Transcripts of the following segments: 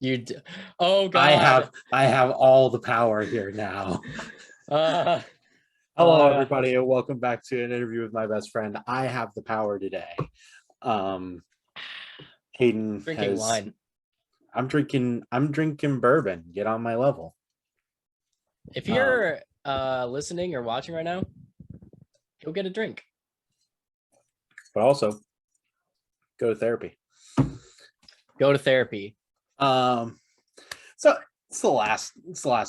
You d- Oh God. I have all the power here now. Uh, Hello, uh everybody, and welcome back to an interview with my best friend. I have the power today. Um, Hayden Drinking has. wine. I'm drinking bourbon. Get on my level. If Um, you're listening or watching right now, you'll get a drink. but also go to therapy. Go to therapy. Um, so it's the last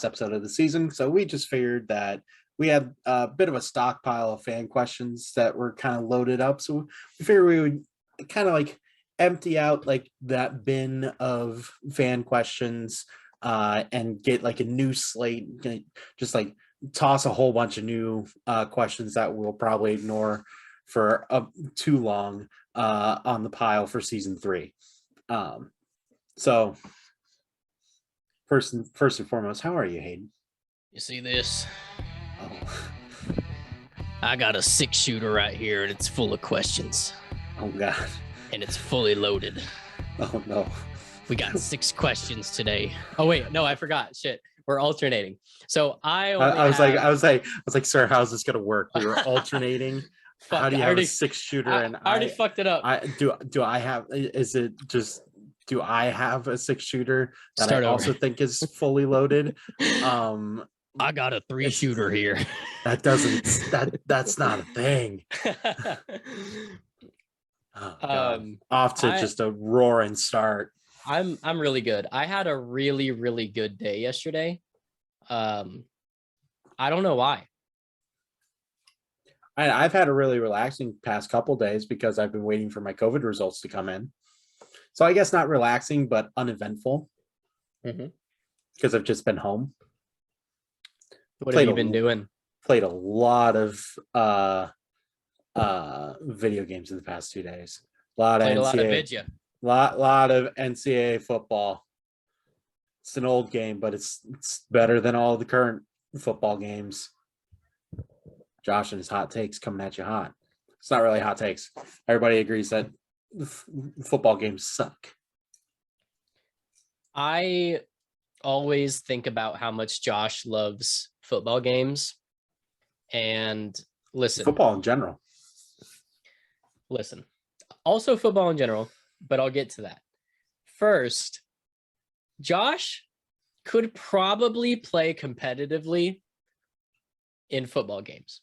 episode of the season. So we just figured that we had a bit of a stockpile of fan questions that were kind of loaded up. So we figured we would kind of like empty out like that bin of fan questions and get like a new slate, just like toss a whole bunch of new questions that we'll probably ignore for too long on the pile for season 3. So first and foremost, how are you, Hayden? You see this? Oh, I got a 6-shooter right here, and it's full of questions, oh God. and it's fully loaded. Oh no. We got 6 questions today. Oh wait, no, I forgot. Shit, we're alternating. So I only I was have. like, sir, how's this gonna work? We were alternating. How Fuck, do I you have a already, 6-shooter I and already fucked it up. I do I have is it just do I have a 6-shooter that Start I over. also think is fully loaded? I got a 3-shooter here. That's not a thing. Oh God. Off to I just a roaring start. I'm really good. I had a really, really good day yesterday. I don't know why. I've had a really relaxing past couple days because I've been waiting for my COVID results to come in. So I guess not relaxing, but uneventful because I've just been home. What have you been doing? Played a lot of video games in the past 2 days. A lot of Played a lot of NCAA, vidya. lot of NCAA football. It's an old game, but it's better than all the current football games. Josh and his hot takes coming at you hot. It's not really hot takes. Everybody agrees that football games suck. I always think about how much Josh loves football games. And listen, Football in general. listen. Also football in general, but I'll get to that. First, Josh could probably play competitively in football games.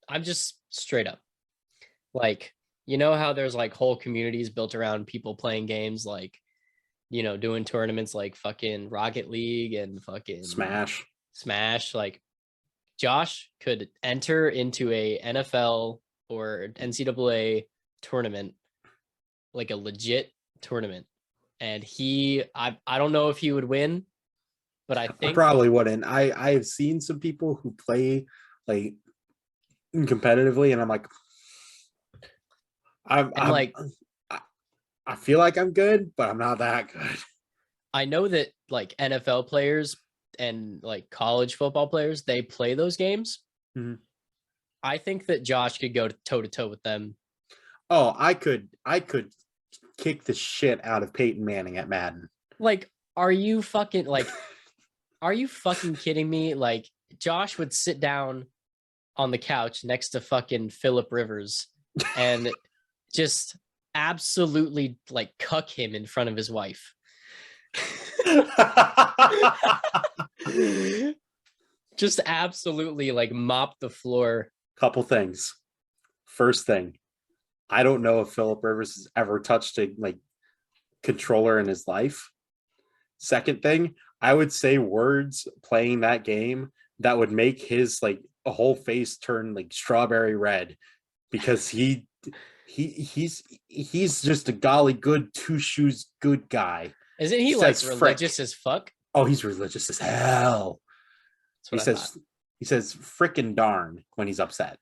I'm just straight up. Like, you know how there's like whole communities built around people playing games, like, you know, doing tournaments like fucking Rocket League and fucking Smash. Like, Josh could enter into a NFL or NCAA tournament, like a legit tournament. And I don't know if he would win, but I I think probably wouldn't. I have seen some people who play like competitively, and I'm like, I'm I feel like I'm good, but I'm not that good. I know that like NFL players and like college football players, they play those games. Mhm. I think that Josh could go toe to toe with them. Oh, I could kick the shit out of Peyton Manning at Madden. Like, are you fucking kidding me? Like, Josh would sit down on the couch next to fucking Phillip Rivers and just absolutely like cuck him in front of his wife. Just absolutely like mop the floor. Couple things. First thing, I don't know if Phillip Rivers has ever touched a like controller in his life. Second thing, I would say words playing that game that would make his like a whole face turn like strawberry red because he's just a golly good 2 shoes good guy. Isn't he like religious as fuck? Oh, he's religious as hell. That's what I thought. He says frickin' darn when he's upset.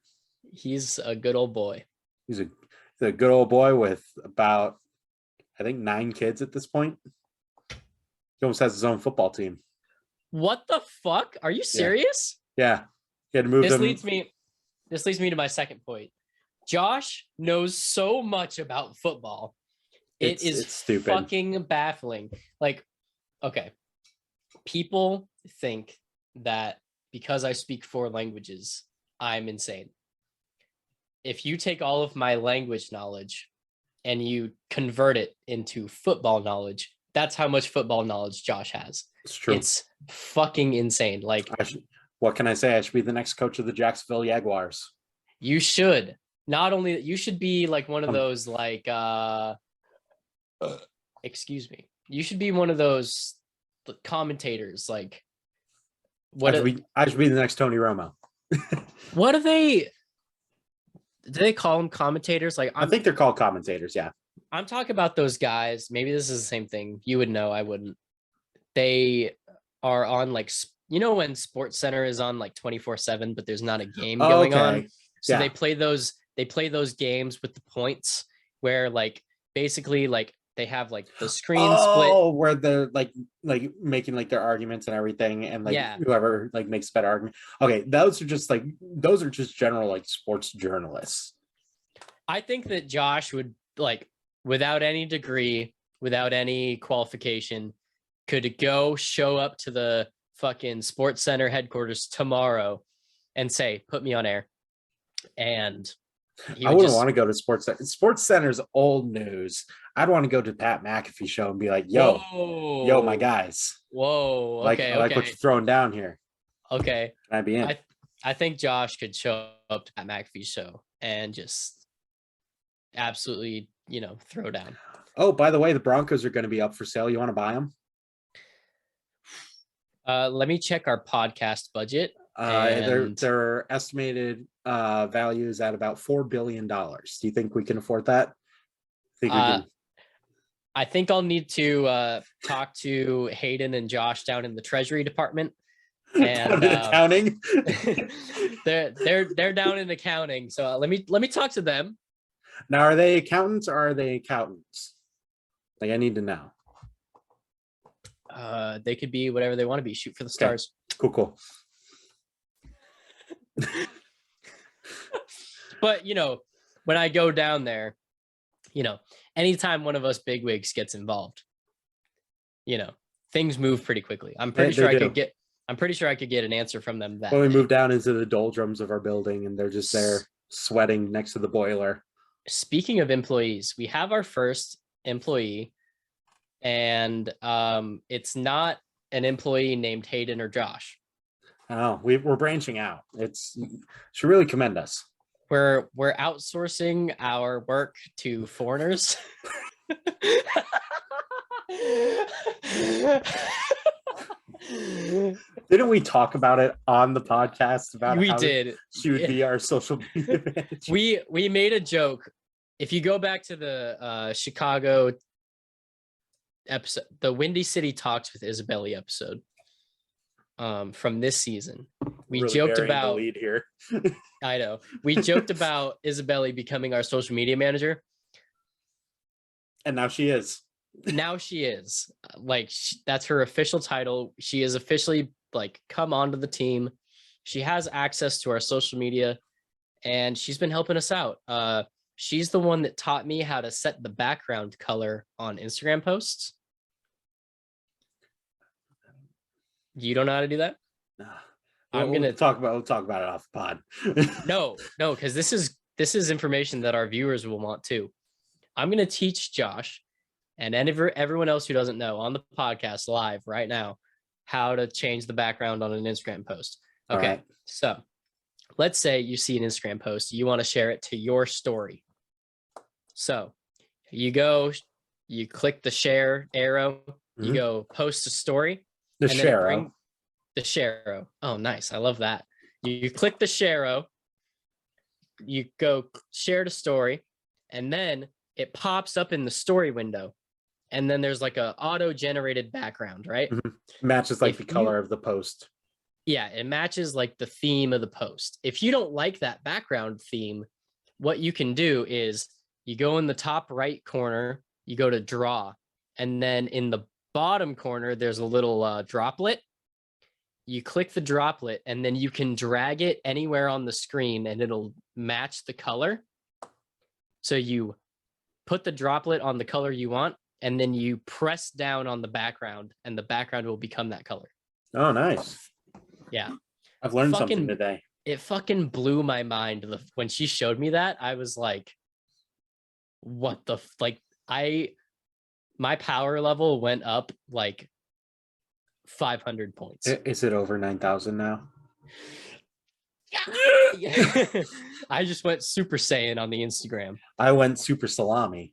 He's a good old boy. He's a good old boy with about, I think, 9 kids at this point. He almost has his own football team. What the fuck? Are you serious? Yeah. He had to move them. This leads me to my second point. Josh knows so much about football. It is it's stupid. fucking baffling. Like, okay, people think that because I speak 4 languages, I'm insane. If you take all of my language knowledge and you convert it into football knowledge, that's how much football knowledge Josh has. It's true. It's fucking insane. Like, what can I say? I should be the next coach of the Jacksonville Jaguars. you should. Not only that, you should be like one of those like excuse me. You should be one of those commentators. Like, I should be the next Tony Romo. what do they call them, commentators? Like, I think they're called commentators. Yeah. I'm talking about those guys. Maybe this is the same thing. You would know. I wouldn't. They are on like, you know, when Sports Center is on like 24/7, but there's not a game going on. So they play those games with the points where like basically like they have like the screen split where they're like making like their arguments and everything, and like whoever like makes a better argument. Okay, those are just general like sports journalists. I think that Josh would, like, without any degree, without any qualification, could go show up to the fucking Sports Center headquarters tomorrow and say, "Put me on air." And I wouldn't want to go to Sports Center. Sports Center's old news. I'd want to go to Pat McAfee show and be like, yo, my guys. Whoa. Okay. I like what you're throwing down here. Okay. Can I be in? I think Josh could show up to Pat McAfee's show and just absolutely, throw down. Oh, by the way, the Broncos are going to be up for sale. You want to buy them? Let me check our podcast budget. Their estimated value is at about $4 billion. Do you think we can afford that? I think I'll need to talk to Hayden and Josh down in the Treasury Department. And accounting. they're down in accounting. So let me talk to them. Now, are they accountants or are they accountants? Like, I need to know. They could be whatever they want to be. Shoot for the stars. Okay. Cool. But when I go down there, anytime one of us bigwigs gets involved, things move pretty quickly. I'm pretty sure I could get an answer from them that when we move down into the doldrums of our building and they're just there sweating next to the boiler. Speaking of employees, we have our first employee, and it's not an employee named Hayden or Josh. Oh, we're branching out. Should really commend us. We're outsourcing our work to foreigners. Didn't we talk about it on the podcast about we did. She would be our social media manager. We made a joke. If you go back to the Chicago episode, the Windy City Talks with Isabelli episode from this season, we really joked about the lead here. I know. We joked about Isabelli becoming our social media manager. And now she is. Now she is. That's her official title. She is officially come onto the team. She has access to our social media, and she's been helping us out. She's the one that taught me how to set the background color on Instagram posts. You don't know how to do that? No. We'll talk about it off the pod. No, because this is information that our viewers will want too. I'm gonna teach Josh and everyone else who doesn't know on the podcast live right now how to change the background on an Instagram post. Okay, right. So let's say you see an Instagram post, you want to share it to your story. So you click the share arrow, you go post a story. The share. The share. Oh, nice. I love that. You click the share, you go share the story, and then it pops up in the story window. And then there's like a auto-generated background, right? Mm-hmm. Matches the color of the post. Yeah, it matches like the theme of the post. If you don't like that background theme, what you can do is you go in the top right corner, you go to draw, and then in the bottom corner, there's a little droplet. You click the droplet, and then you can drag it anywhere on the screen, and it'll match the color. So you put the droplet on the color you want, and then you press down on the background, and the background will become that color. Oh, nice. Yeah. I've learned something Fucking- today. It fucking blew my mind. When she showed me that, I was like, what the my power level went up like 500 points. Is it over 9,000 now? I just went Super Saiyan on the Instagram. I went super salami.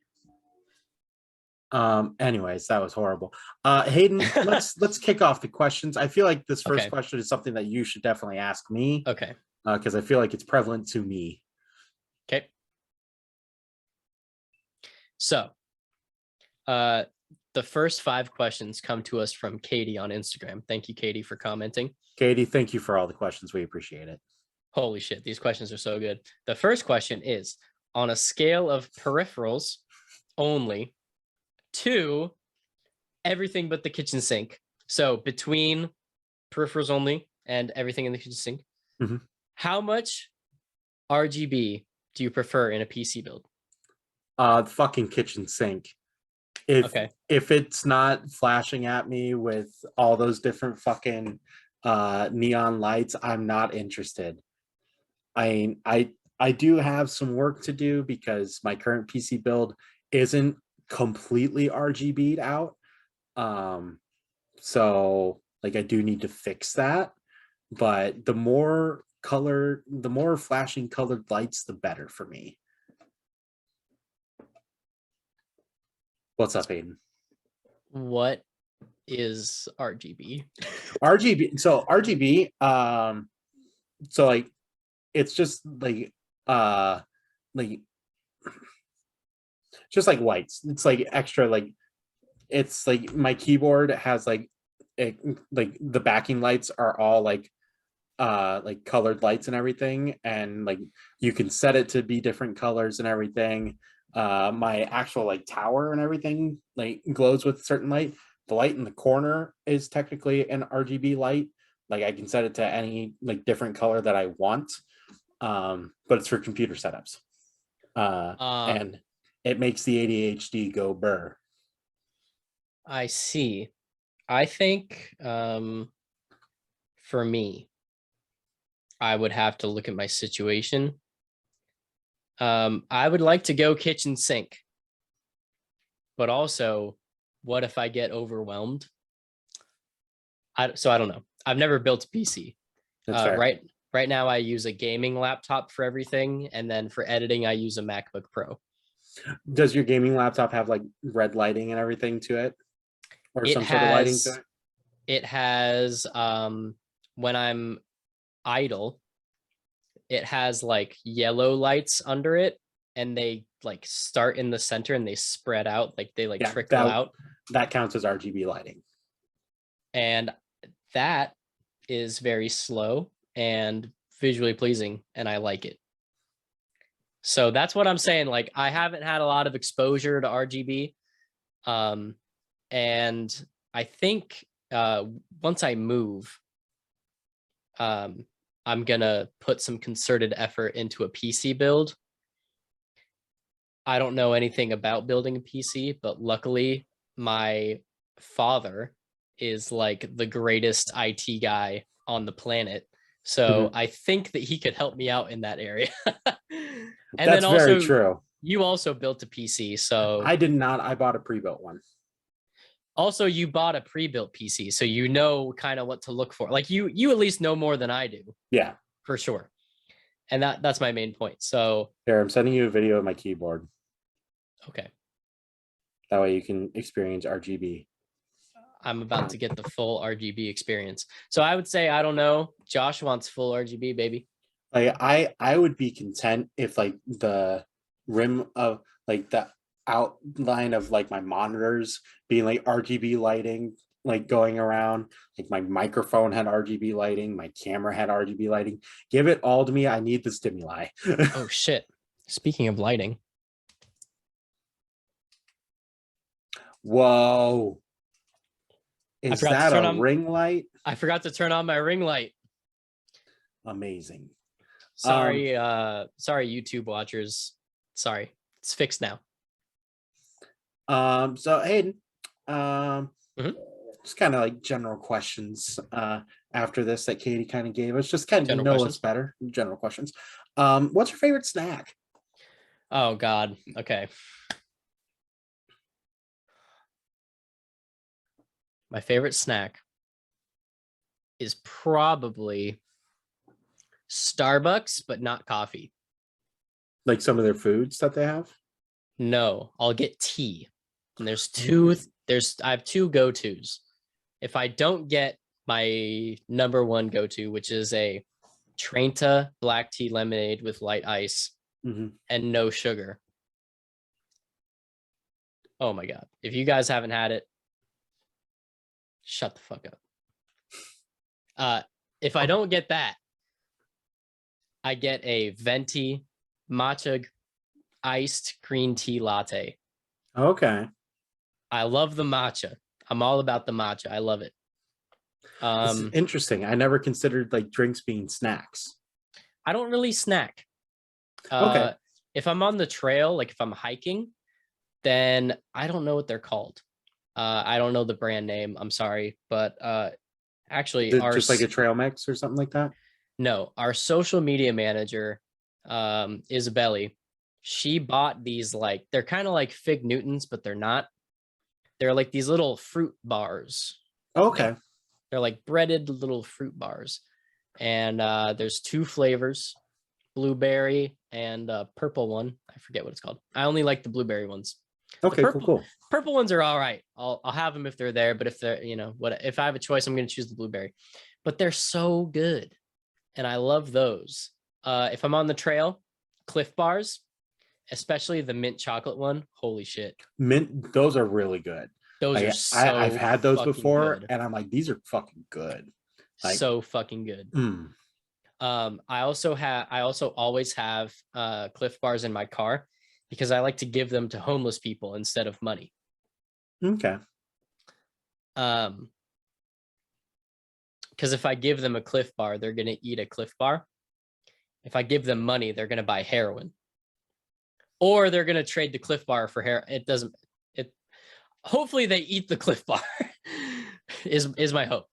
Anyways, that was horrible. Hayden, let's kick off the questions. I feel like this first question is something that you should definitely ask me. Okay. Because I feel like it's prevalent to me. Okay. So, the first 5 questions come to us from Katie on Instagram. Thank you, Katie, for commenting. Katie, thank you for all the questions. We appreciate it. Holy shit, these questions are so good. The first question is, on a scale of peripherals only to everything but the kitchen sink. So between peripherals only and everything in the kitchen sink, how much RGB do you prefer in a PC build? Fucking kitchen sink. If it's not flashing at me with all those different fucking neon lights, I'm not interested. I do have some work to do because my current PC build isn't completely RGB'd out. So like I do need to fix that. But the more flashing colored lights, the better for me. What's up, Aiden? What is RGB? RGB. So RGB. So like, it's just like just like whites. It's like extra. Like, it's like my keyboard has like the backing lights are all like colored lights and everything, and like you can set it to be different colors and everything. My actual like tower and everything like glows with a certain light. The light in the corner is technically an RGB light. Like I can set it to any like different color that I want. But it's for computer setups. And it makes the ADHD go burr. I see. I think for me, I would have to look at my situation. I would like to go kitchen sink, but also, what if I get overwhelmed? So I don't know. I've never built a PC. Right now, I use a gaming laptop for everything, and then for editing, I use a MacBook Pro. Does your gaming laptop have like red lighting and everything to it, or some sort of lighting to it? It has when I'm idle, it has like yellow lights under it, and they like start in the center and they spread out, like they like trickle out. That counts as RGB lighting. And that is very slow and visually pleasing, and I like it. So that's what I'm saying. Like, I haven't had a lot of exposure to RGB. And I think once I move, I'm gonna put some concerted effort into a PC build. I don't know anything about building a PC, but luckily my father is like the greatest IT guy on the planet. So I think that he could help me out in that area. And that's then also, very true. You also built a PC, so I did not. I bought a pre-built one. Also, you bought a pre-built PC, so you know kind of what to look for. Like you at least know more than I do. Yeah, for sure. And that's my main point. So here, I'm sending you a video of my keyboard. Okay. That way you can experience RGB. I'm about to get the full RGB experience. So I would say, I don't know. Josh wants full RGB, baby. Like I would be content if like the rim of like the outline of like my monitors being like RGB lighting, like going around, like my microphone had RGB lighting, my camera had RGB lighting. Give it all to me. I need the stimuli. Oh shit. Speaking of lighting. Whoa. Is that a ring light? I forgot to turn on my ring light. Amazing. Sorry, sorry, YouTube watchers. Sorry, it's fixed now. So Hayden, um, Mhm. just kind of like general questions after this that Katie kind of gave us, just kind of General know us questions. better. General questions. What's your favorite snack? Oh God. Okay. My favorite snack is probably Starbucks, but not coffee. Like some of their foods that they have? No, I'll get tea. And there's two, Okay. I have two go-tos. If I don't get my number one go-to, which is a Trenta black tea lemonade with light ice Mhm. and no sugar. Oh my God. If you guys haven't had it, shut the fuck up. If I don't get that, I get a venti matcha iced green tea latte. Okay. I love the matcha. I'm all about the matcha. I love it. This is interesting. I never considered like drinks being snacks. I don't really snack. Okay. Uh, if I'm on the trail, like if I'm hiking, then I don't know what they're called. I don't know the brand name. I'm sorry, but actually, Is it just like a trail mix or something like that? no, our social media manager, Isabelli, she bought these like they're kind of like Fig Newtons, but they're not. They're like these little fruit bars. Like Okay. they're like breaded little fruit bars, and there's two flavors, blueberry and purple one. I forget what it's called. I only like the blueberry ones. The Okay, cool, purple cool. purple ones are all right. I'll have them if they're there, but if they're what if I have a choice, I'm gonna choose the blueberry. But they're so good, and I love those. If I'm on the trail, Cliff Bars, especially the mint chocolate one. Holy shit, Mint, those are really good. those are I've so had those fucking before good, and I'm like, these are fucking good. Like, so fucking good. mm, I also always have Cliff Bars in my car because I like to give them to homeless people instead of money. okay. Um, because if I give them a Cliff Bar, they're gonna eat a Cliff Bar. If I give them money, they're gonna buy heroin, or they're gonna trade the Cliff Bar for hair. It doesn't. It hopefully they eat the Cliff Bar. is my hope.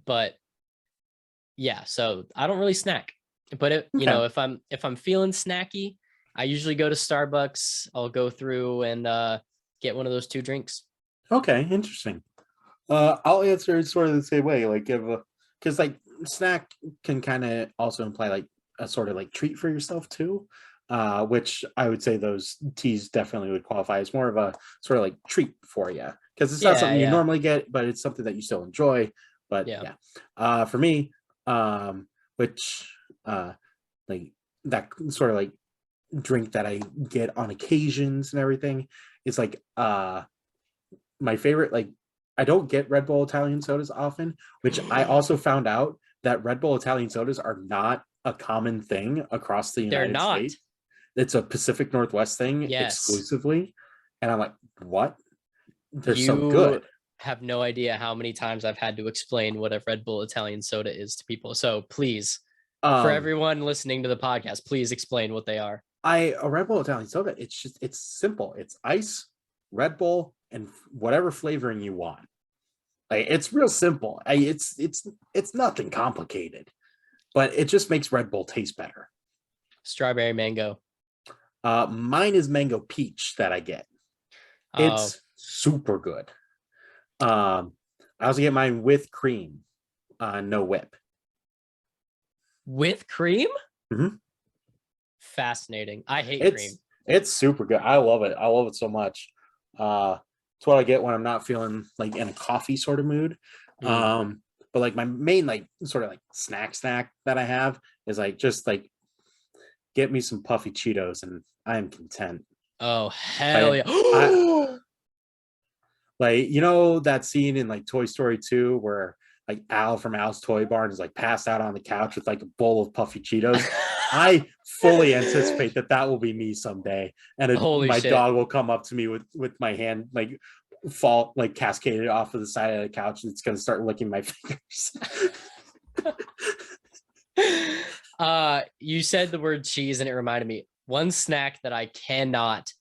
But yeah, so I don't really snack, but Okay. if I'm feeling snacky, I usually go to Starbucks. I'll go through and get one of those two drinks. Okay, interesting. I'll answer it sort of the same way. Like if because like snack can kind of also imply like a sort of like treat for yourself too. Which I would say those teas definitely would qualify as more of a sort of like treat for you. Because it's not Yeah, something you yeah, normally get, but it's something that you still enjoy. But yeah. yeah. For me, which like that sort of like drink that I get on occasions and everything is like my favorite. Like I don't get Red Bull Italian sodas often, which I also found out that Red Bull Italian sodas are not a common thing across the They're United not. States. It's a Pacific Northwest thing Yes, exclusively. And I'm like, what? They're so you good. have no idea how many times I've had to explain what a Red Bull Italian soda is to people. So please, for Um, everyone listening to the podcast, please explain what they are. a Red Bull Italian soda, it's simple. It's ice, Red Bull, and whatever flavoring you want. Like it's real simple. It's nothing complicated, but it just makes Red Bull taste better. Strawberry mango. Mine is mango peach that I get. Oh, It's super good. I also get mine with cream, no whip. with cream? Mhm. Fascinating. I hate cream. It's super good. I love it. I love it so much. It's what I get when I'm not feeling like in a coffee sort of mood. Mm. But like my main like sort of like snack that I have is like just like get me some puffy Cheetos and I am content. Oh, hell Like yeah. I like that scene in like Toy Story 2 where like Al from Al's Toy Barn is like passed out on the couch with like a bowl of puffy Cheetos. I fully anticipate that will be me someday, and Holy my shit. dog will come up to me with my hand like fall like cascaded off of the side of the couch, and it's gonna start licking my fingers. You said the word cheese and it reminded me one snack that I cannot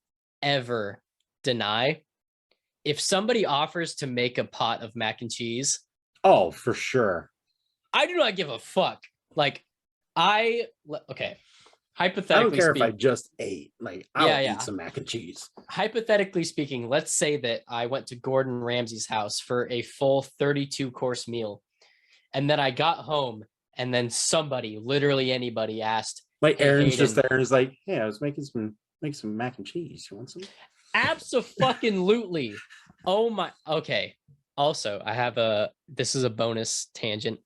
ever deny. If somebody offers to make a pot of mac and cheese, Oh, for sure. I do not give a fuck. Like, okay. I don't Hypothetically care if I speaking, just ate. Like, I'll yeah. eat some mac and cheese. Hypothetically speaking, let's say that I went to Gordon Ramsay's house for a full 32-course meal, and then I got home, and then somebody, literally anybody, asked, Like, "Hey, Aaron's just Hayden." there and is like, "Hey, I was making some mac and cheese. You want some?" Abso-fucking-lutely. Oh my. Okay. Also, this is a bonus tangent.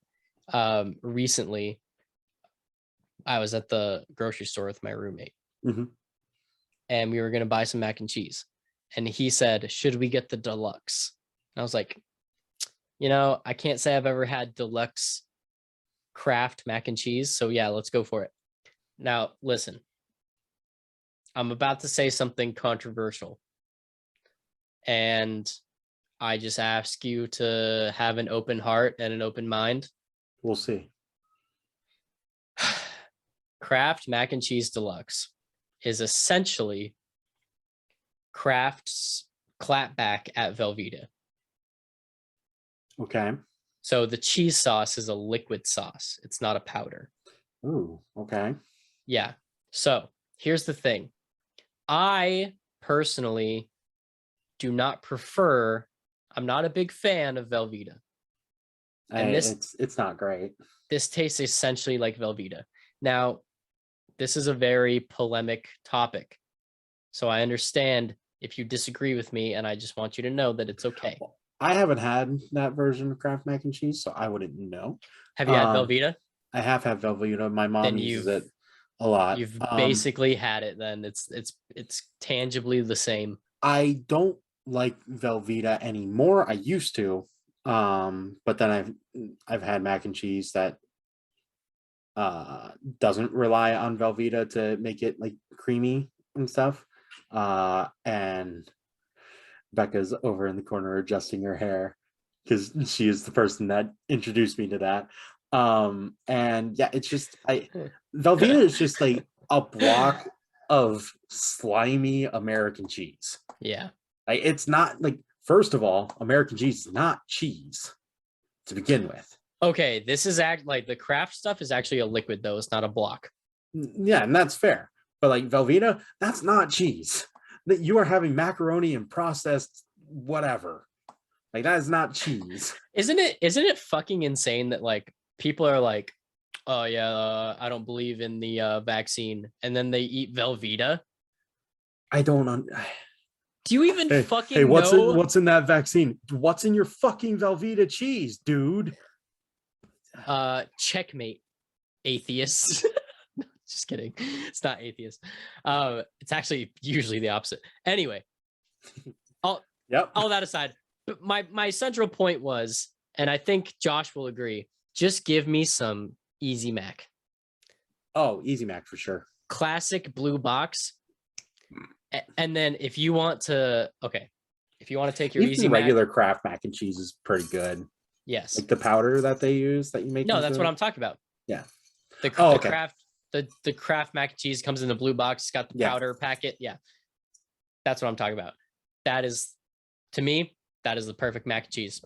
Recently, I was at the grocery store with my roommate, Mhm. and we were going to buy some mac and cheese. And he said, "Should we get the deluxe?" And I was like, I can't say I've ever had deluxe Kraft mac and cheese. So yeah, let's go for it. Now, listen, I'm about to say something controversial. And I just ask you to have an open heart and an open mind. We'll see. Kraft mac and cheese deluxe is essentially Kraft's clapback at Velveeta. Okay. So the cheese sauce is a liquid sauce. It's not a powder. Ooh, okay. Yeah. So here's the thing. I personally do not prefer, I'm not a big fan of Velveeta. And It's not great. this tastes essentially like Velveeta. Now, this is a very polemic topic. So I understand if you disagree with me, and I just want you to know that it's okay. I haven't had that version of Kraft mac and cheese, so I wouldn't know. Have you had Velveeta? I have had Velveeta. My mom Then uses it a lot. You've basically had it then. It's tangibly the same. I don't like Velveeta anymore. I used to. But then I've had mac and cheese that doesn't rely on Velveeta to make it like creamy and stuff. And Becca's over in the corner adjusting her hair because she is the person that introduced me to that. And yeah, it's just Velveeta is just like a block of slimy American cheese. Yeah. Like, it's not like, first of all, American cheese is not cheese to begin with. Okay, this is like the Kraft stuff is actually a liquid though. It's not a block. Yeah, and that's fair. But like Velveeta, that's not cheese. That you are having macaroni and processed whatever. Like, that is not cheese. Isn't it fucking insane that like people are like, oh yeah, I don't believe in the vaccine, and then they eat Velveeta? I don't. Do you even fucking hey, know? What's in that vaccine? What's in your fucking Velveeta cheese, dude? Checkmate, atheists. Just kidding. It's not atheist. It's actually usually the opposite. Anyway, all that aside, my central point was, and I think Josh will agree, just give me some Easy Mac. Oh, Easy Mac for sure. Classic blue box. And then if you want to take your Even Easy regular Mac, Kraft mac and cheese is pretty good. yes. Like the powder that they use that you make. No, that's what I'm talking about. Yeah. The Kraft mac and cheese comes in the blue box. It's got the powder packet. Yeah. That's what I'm talking about. That is, to me, that is the perfect mac and cheese.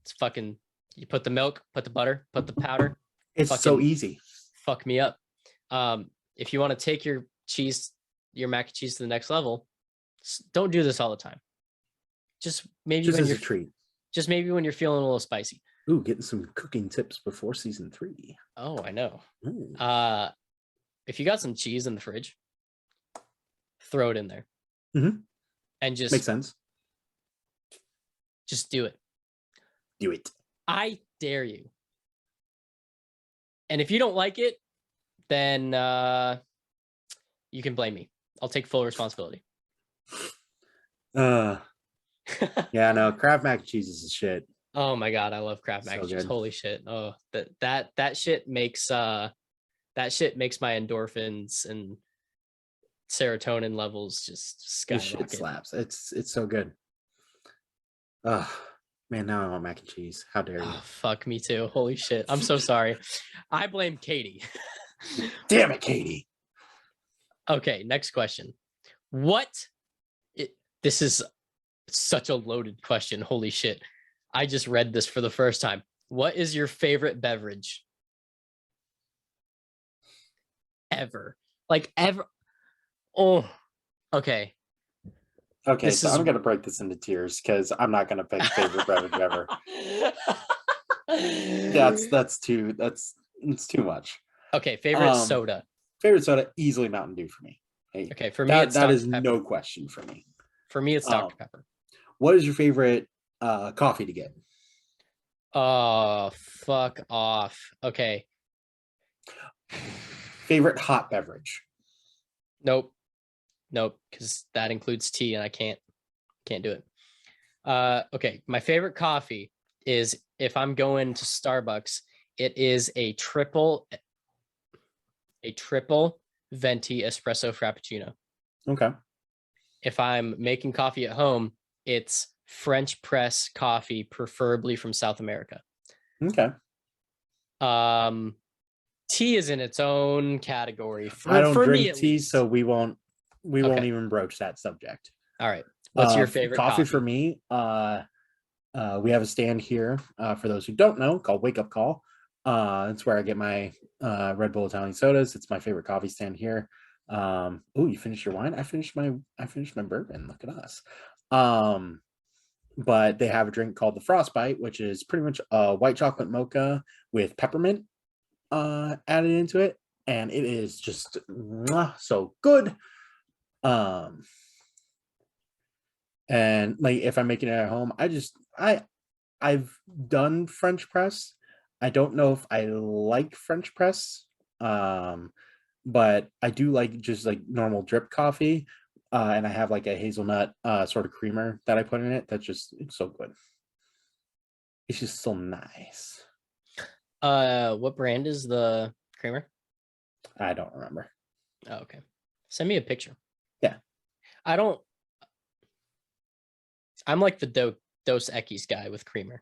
It's fucking, you put the milk, put the butter, put the powder. It's so easy. Fuck me up. If you want to take your mac and cheese to the next level, don't do this all the time. Just maybe just when as you're a treat. Just maybe when you're feeling a little spicy. Ooh, getting some cooking tips before season 3. Oh, I know. Ooh. If you got some cheese in the fridge, throw it in there. Mm-hmm. And just makes sense. Just do it. Do it. I dare you. And if you don't like it, then you can blame me. I'll take full responsibility. Yeah, no, Kraft mac and cheese is shit. Oh my god, I love Kraft mac and cheese. Holy shit. Oh, that shit makes my endorphins and serotonin levels just skyrocket. Shit slaps. It's so good. Oh man, now I want mac and cheese. How dare you? Oh, fuck me too. Holy shit. I'm so sorry. I blame Katie. Damn it, Katie. Okay, next question. This is such a loaded question. Holy shit. I just read this for the first time. What is your favorite beverage? Ever. Like ever. Oh, okay. Okay, This so is I'm gonna break this into tiers because I'm not gonna pick favorite beverage ever. It's too much. Okay, favorite soda. Favorite soda, easily Mountain Dew for me. Hey, Okay, for me it's that Dr. is Pepper. no question for me. For me it's Dr. Pepper. What is your favorite coffee to get? Oh, fuck off. Okay. Favorite hot beverage? Nope, because that includes tea and I can't do it. Okay, my favorite coffee is, if I'm going to Starbucks, it is a triple venti espresso frappuccino. Okay. If I'm making coffee at home, it's French press coffee, preferably from South America. Okay. Tea is in its own category. I don't drink tea, so we won't even broach that subject. All right. What's your favorite coffee? For me? We have a stand here, for those who don't know, called Wake Up Call. It's where I get my Red Bull Italian sodas. It's my favorite coffee stand here. Oh, you finished your wine? I finished my bourbon. Look at us. But they have a drink called the Frostbite, which is pretty much a white chocolate mocha with peppermint added into it, and it is just so good. And like, if I'm making it at home, I've done French press. I don't know if I like French press, but I do like just like normal drip coffee. And I have like a hazelnut sort of creamer that I put in it. It's so good. It's just so nice. What brand is the creamer? I don't remember. Oh, okay. Send me a picture. Yeah. I'm like the Dos Equis guy with creamer.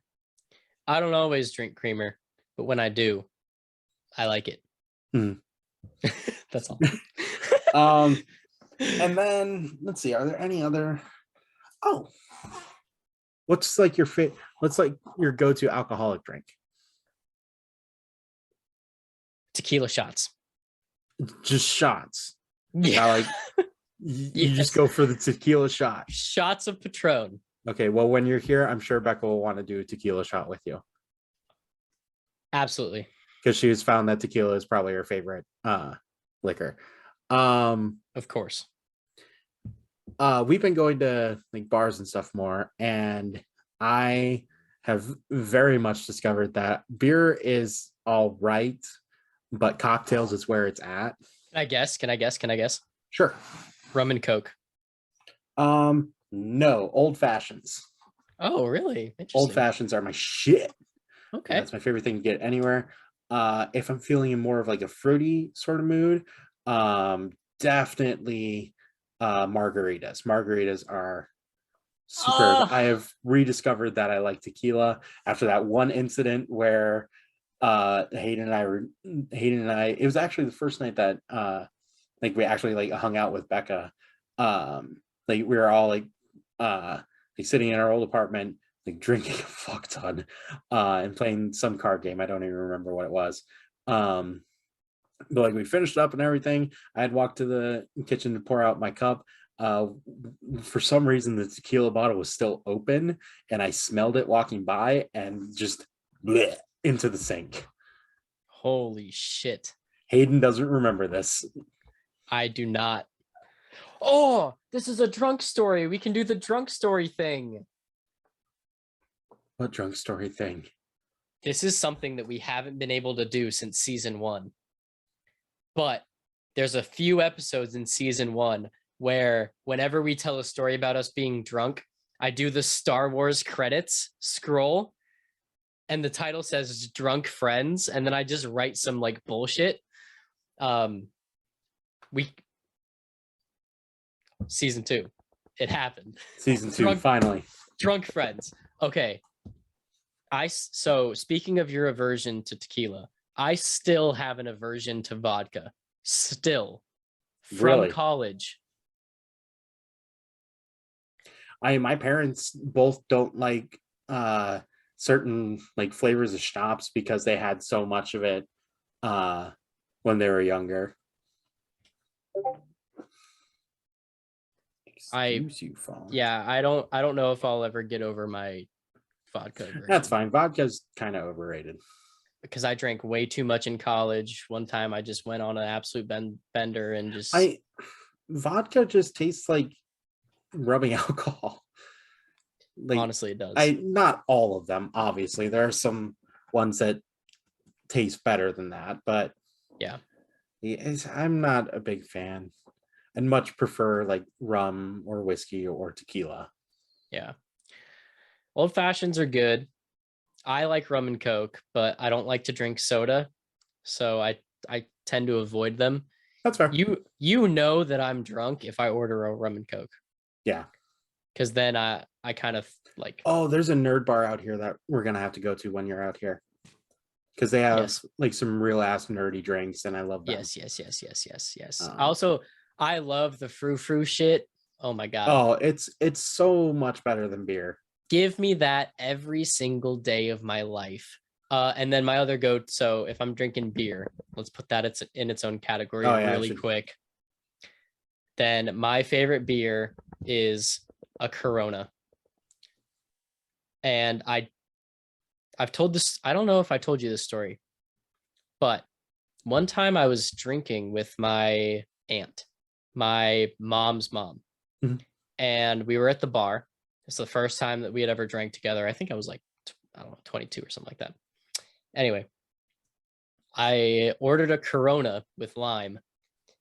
I don't always drink creamer, but when I do, I like it. That's all. And then let's see, are there any other? Oh, what's like your what's like your go-to alcoholic drink? Tequila shots. Just shots. Yeah. Like you just go for the tequila shot. Shots of Patron. Okay, well, when you're here, I'm sure Becca will want to do a tequila shot with you. Absolutely. Because she has found that tequila is probably her favorite liquor. Of course. We've been going to like bars and stuff more, and I have very much discovered that beer is all right, but cocktails is where it's at. Can I guess? Sure. Rum and Coke. No, old fashions. Oh, really? Interesting. Old fashions are my shit. Okay. That's my favorite thing to get anywhere. If I'm feeling in more of like a fruity sort of mood, definitely margaritas. Margaritas are superb. I have rediscovered that I like tequila after that one incident where Hayden and I, it was actually the first night that like we actually like hung out with Becca. Like we were all like sitting in our old apartment, like drinking a fuck ton and playing some card game. I don't even remember what it was. But like we finished up and everything. I had walked to the kitchen to pour out my cup. For some reason the tequila bottle was still open, and I smelled it walking by and just bleh, into the sink. Holy shit. Hayden doesn't remember this. I do not. Oh, this is a drunk story. We can do the drunk story thing. What drunk story thing? This is something that we haven't been able to do since season 1. But there's a few episodes in season 1 where whenever we tell a story about us being drunk, I do the Star Wars credits scroll and the title says Drunk Friends, and then I just write some like bullshit. Season 2, it happened. Season 2, finally. Drunk Friends. Okay. So speaking of your aversion to tequila, I still have an aversion to vodka. Still. From Really? college. My parents both don't like certain like flavors of schnapps because they had so much of it when they were younger. Excuse you, phone. Yeah, I don't know if I'll ever get over my vodka aversion. That's fine. Vodka's kind of overrated. Because I drank way too much in college. One time I just went on an absolute bender and just vodka just tastes like rubbing alcohol. Like, honestly it does. Not all of them, obviously. There are some ones that taste better than that, but yeah. I'm not a big fan and much prefer like rum or whiskey or tequila. Yeah. Old fashions are good. I like rum and Coke, but I don't like to drink soda. So I tend to avoid them. That's fair. You know that I'm drunk if I order a rum and Coke. Yeah. Because then I kind of like. Oh, there's a nerd bar out here that we're gonna have to go to when you're out here. Because they have like some real ass nerdy drinks, and I love them. Yes. Also, I love the frou shit. Oh my god. Oh, it's so much better than beer. Give me that every single day of my life. And then my other goat. So if I'm drinking beer, let's put that in its own category really quick. Then my favorite beer is a Corona. And I've told this, I don't know if I told you this story, but one time I was drinking with my aunt, my mom's mom, and we were at the bar. It's the first time that we had ever drank together. I think I was like, I don't know, 22 or something like that. Anyway, I ordered a Corona with lime,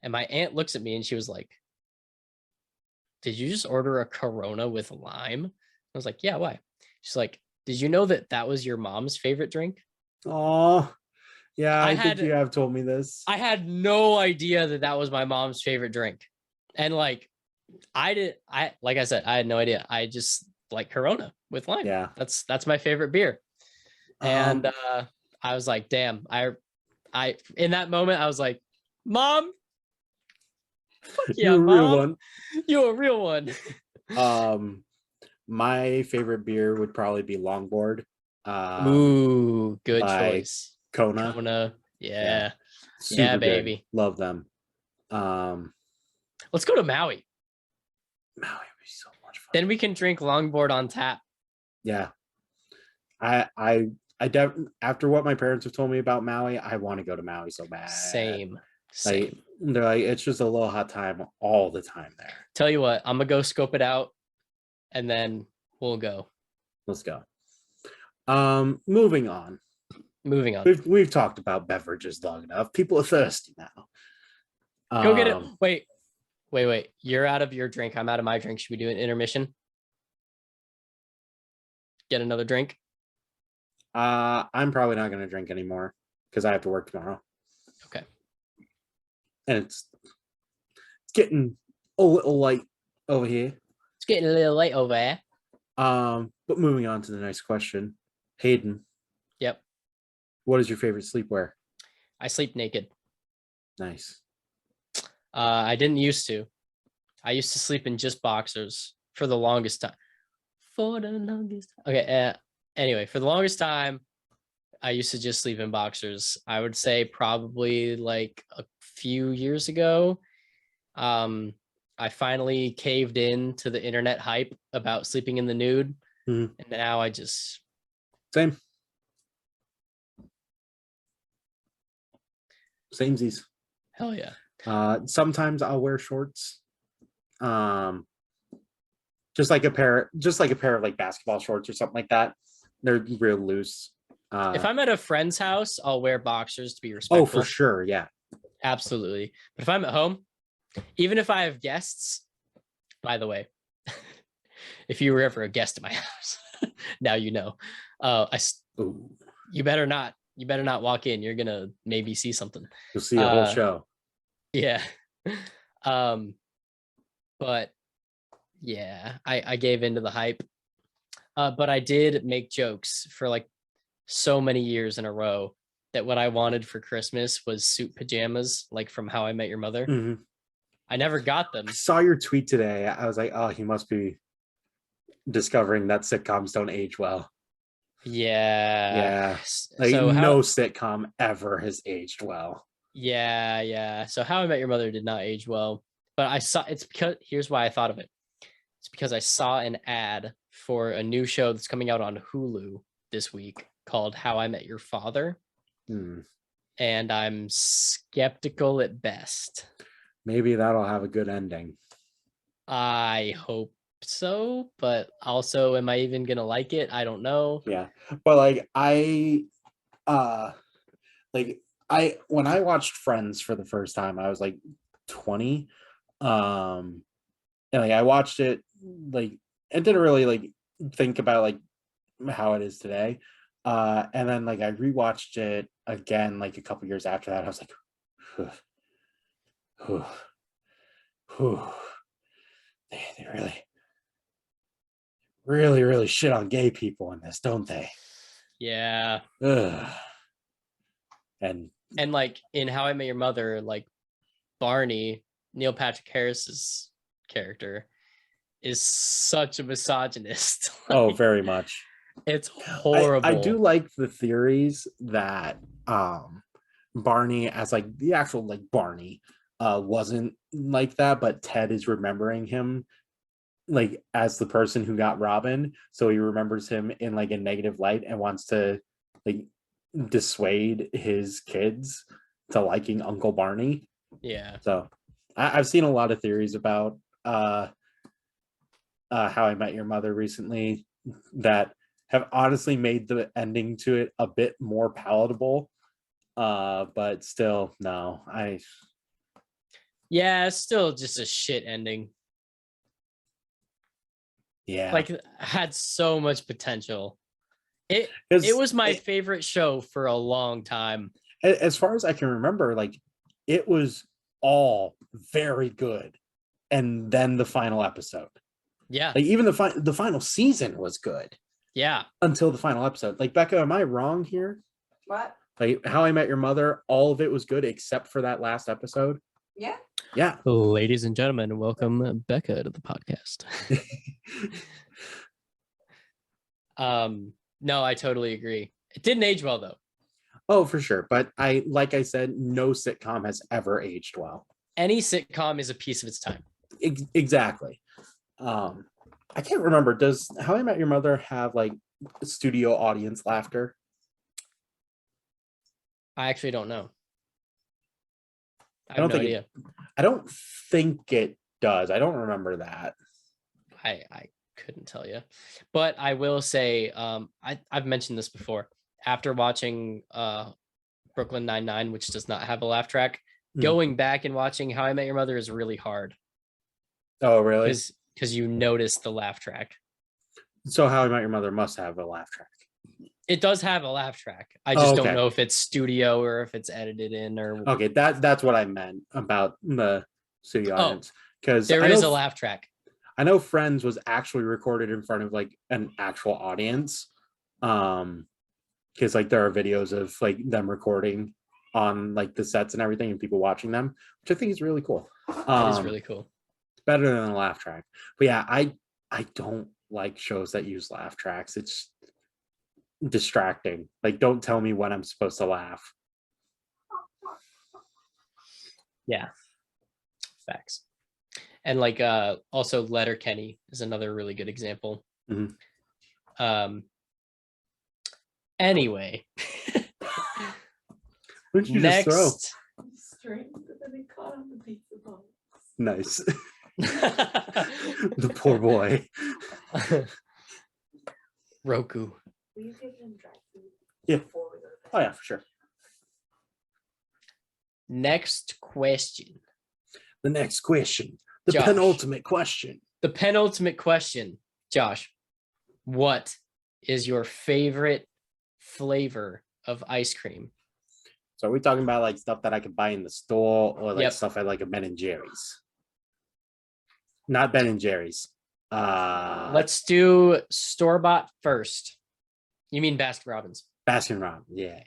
and my aunt looks at me and she was like, "Did you just order a Corona with lime?" I was like, "Yeah, why?" She's like, "Did you know that was your mom's favorite drink?" Oh, yeah, I think you have told me this. I had no idea that was my mom's favorite drink. And like, like I said, I had no idea. I just like Corona with lime. Yeah. That's my favorite beer. And I was like, damn, I in that moment, I was like, Mom, yeah, you're a real one. You're a real one. My favorite beer would probably be Longboard. Ooh, good choice. Kona. Yeah. Super yeah, baby. Good. Love them. Let's go to Maui. Maui would be so much fun. Then we can drink Longboard on tap. Yeah. I after what my parents have told me about Maui, I want to go to Maui so bad. Same. Like, they're like, it's just a little hot time all the time there. Tell you what, I'm gonna go scope it out, and then we'll go. Let's go. Moving on. We've talked about beverages long enough. People are thirsty now. Go get it. Wait. You're out of your drink. I'm out of my drink. Should we do an intermission? Get another drink? I'm probably not going to drink anymore because I have to work tomorrow. Okay. And it's getting a little light over here. It's getting a little late over there. But moving on to the next question. Hayden. Yep. What is your favorite sleepwear? I sleep naked. Nice. I didn't used to. I used to sleep in just boxers for the longest time. Okay. Anyway, for the longest time, I used to just sleep in boxers. I would say probably like a few years ago. I finally caved in to the internet hype about sleeping in the nude. And now I just. Samesies. Hell yeah. Sometimes I'll wear shorts. Just like a pair of like basketball shorts or something like that. They're real loose. If I'm at a friend's house, I'll wear boxers to be respectful. Oh, for sure. Yeah. Absolutely. But if I'm at home, even if I have guests, by the way, if you were ever a guest at my house, now you know. You better not walk in. You're gonna maybe see something. You'll see a whole show. Yeah. But yeah, I gave into the hype. But I did make jokes for like so many years in a row that what I wanted for Christmas was suit pajamas, like from How I Met Your Mother. I never got them. I saw your tweet today. I was like, oh, he must be discovering that sitcoms don't age well. Yeah. Like So no sitcom ever has aged well. Yeah. So How I Met Your Mother did not age well, but it's because here's why I thought of it. It's because I saw an ad for a new show that's coming out on Hulu this week called How I Met Your Father. And I'm skeptical at best. Maybe that'll have a good ending. I hope so, but also, am I even gonna like it? I don't know. Yeah, but like when I watched Friends for the first time, I was like 20. And like I watched it, like it didn't really like think about like how it is today. And then like I rewatched it again like a couple years after that. I was like, they really shit on gay people in this, don't they? Yeah. Ugh. And like in How I Met Your Mother, like Barney, Neil Patrick Harris's character, is such a misogynist. oh, very much. It's horrible. I do like the theories that Barney, as like the actual like Barney, wasn't like that, but Ted is remembering him like as the person who got Robin, so he remembers him in like a negative light and wants to like dissuade his kids to liking Uncle Barney. Yeah. So I've seen a lot of theories about How I Met Your Mother recently that have honestly made the ending to it a bit more palatable. But still, no. Yeah, it's still just a shit ending. Yeah. Like, had so much potential. It was my favorite show for a long time. As far as I can remember, like it was all very good. And then the final episode. Yeah. Like even the final season was good. Yeah. Until the final episode. Like, Becca, am I wrong here? What? Like How I Met Your Mother, all of it was good except for that last episode. Yeah. Yeah. Ladies and gentlemen, welcome Becca to the podcast. No, I totally agree. It didn't age well though. Oh, for sure. But like I said, no sitcom has ever aged well. Any sitcom is a piece of its time. Exactly. I can't remember. Does How I Met Your Mother have like studio audience laughter? I actually don't know. I don't have no think idea. I don't think it does. I don't remember that. I couldn't tell you, but I will say, I've mentioned this before. After watching Brooklyn Nine-Nine, which does not have a laugh track, going back and watching How I Met Your Mother is really hard. Oh, really? Because you notice the laugh track. So How I Met Your Mother must have a laugh track. It does have a laugh track. I just don't know if it's studio or if it's edited in or. Okay, that's what I meant about the studio audience. Because there is a laugh track. I know Friends was actually recorded in front of like an actual audience. Because like there are videos of like them recording on like the sets and everything and people watching them, which I think is really cool. That is really cool. It's better than a laugh track. But yeah, I don't like shows that use laugh tracks. It's distracting. Like, don't tell me when I'm supposed to laugh. Yeah. Facts. And like also Letterkenny is another really good example. Anyway. What did you next just throw? String, but then it caught on the pizza box. Nice. The poor boy. Roku. Will you give him dry food? Yeah. Before we go to bed? Oh yeah, for sure. Next question. The next question. The Josh. penultimate question. The penultimate question, Josh. What is your favorite flavor of ice cream? So are we talking about like stuff that I could buy in the store or like Yep. stuff at like a Ben and Jerry's? Not Ben and Jerry's. Let's do store-bought first. You mean Baskin Robbins? Baskin Robbins. Yeah.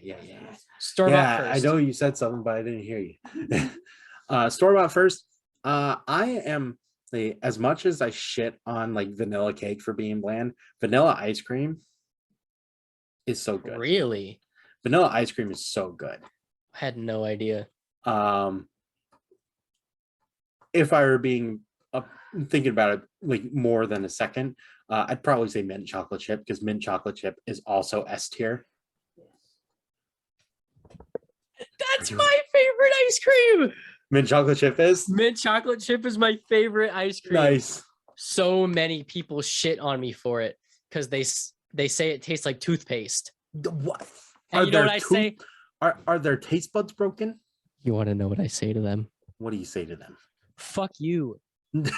Store-bought first. I know you said something, but I didn't hear you. Store-bought first. I am as much as I shit on like vanilla cake for being bland, vanilla ice cream is so good. Really? Vanilla ice cream is so good. I had no idea. If I were being thinking about it like more than a second, I'd probably say mint chocolate chip, because mint chocolate chip is also S tier. That's my favorite ice cream. Mint chocolate chip is Mint chocolate chip is my favorite ice cream. nice. So many people shit on me for it because they say it tastes like toothpaste. What? And you know what I say? Are their taste buds broken? You want to know what I say to them? What do you say to them? Fuck you. Do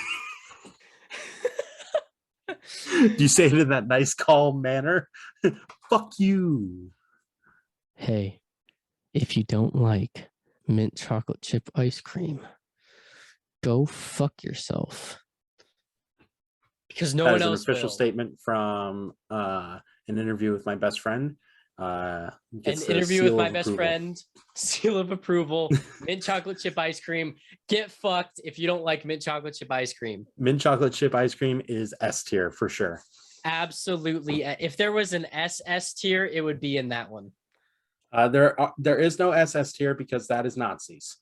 you say it in that nice, calm manner? Fuck you. Hey, if you don't like mint chocolate chip ice cream, go fuck yourself. Because no That one is an else official will. statement from an interview with my best friend. An Gets the interview with seal my of best approval. friend, seal of approval, mint chocolate chip ice cream. Get fucked if you don't like mint chocolate chip ice cream. Mint chocolate chip ice cream is S tier for sure. Absolutely. If there was an SS tier, it would be in that one. There is no SS tier because that is Nazis.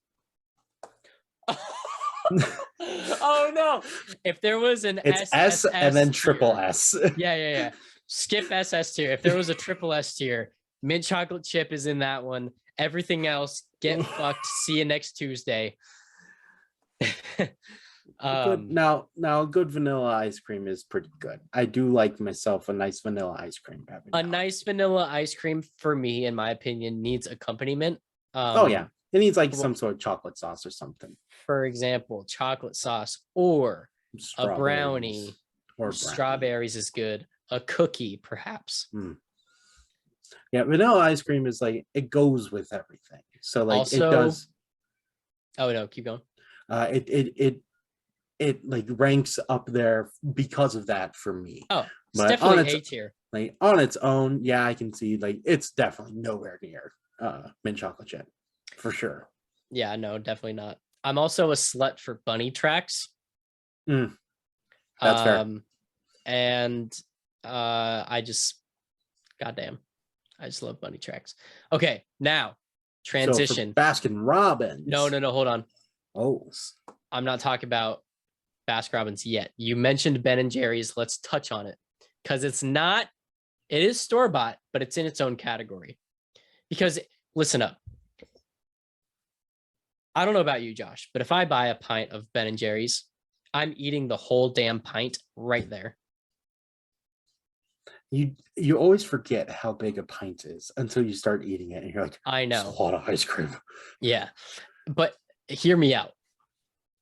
Oh no! If there was an It's SSS S and then tier- triple S. Yeah. Skip SS tier. If there was a triple S tier, mint chocolate chip is in that one. Everything else, get fucked. See you next Tuesday. Good. Now good vanilla ice cream is pretty good. I do like myself a nice vanilla ice cream. A nice vanilla ice cream, for me, in my opinion, needs accompaniment. Oh yeah, it needs like well- some sort of chocolate sauce or something. For example, chocolate sauce or a brownie. or Strawberries is good. A cookie, perhaps. Yeah, vanilla ice cream is like it goes with everything. So like Also- it does. Oh no, keep going. It like ranks up there because of that for me. Oh, it's But definitely on its- A tier. Like on its own, yeah, I can see like it's definitely nowhere near mint chocolate chip for sure. Yeah, no, definitely not. I'm also a slut for bunny tracks. That's fair. And I just, goddamn, I just love bunny tracks. Okay, now transition. So for Baskin Robbins. No, hold on. Oh, I'm not talking about Baskin Robbins yet. You mentioned Ben and Jerry's. Let's touch on it because it is store-bought, but it's in its own category. Because listen up. I don't know about you, Josh, but if I buy a pint of Ben and Jerry's, I'm eating the whole damn pint right there. you always forget how big a pint is until you start eating it, and you're like, I "That's know. a lot of ice cream." Yeah. But hear me out.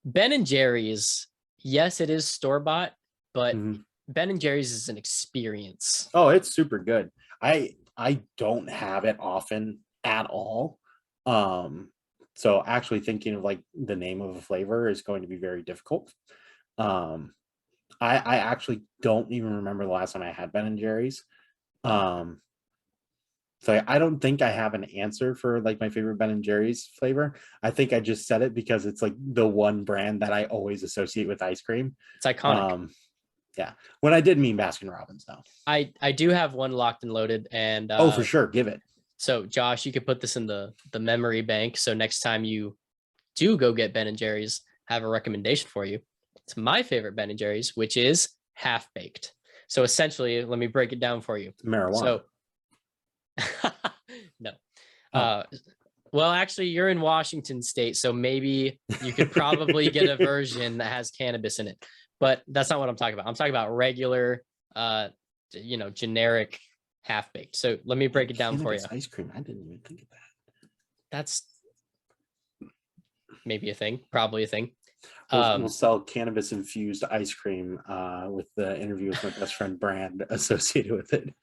Ben and Jerry's, yes, it is store-bought, but Mhm. Ben and Jerry's is an experience. Oh, it's super good. I don't have it often at all. So actually thinking of like the name of a flavor is going to be very difficult. I actually don't even remember the last time I had Ben and Jerry's. So I don't think I have an answer for like my favorite Ben and Jerry's flavor. I think I just said it because it's like the one brand that I always associate with ice cream. It's iconic. Yeah. When I did mean Baskin Robbins though. I do have one locked and loaded, and Oh, for sure. Give it. So Josh, you could put this in the memory bank. So next time you do go get Ben and Jerry's, I have a recommendation for you. It's my favorite Ben and Jerry's, which is half baked. So essentially, let me break it down for you. Marijuana. So no. Well, actually, you're in Washington State, so maybe you could probably get a version that has cannabis in it. But that's not what I'm talking about. I'm talking about regular, generic half baked. So let me break it down for you. Cannabis ice cream. I didn't even think of that. That's maybe a thing, probably a thing. We'll sell cannabis infused ice cream with the interview with my best friend brand associated with it.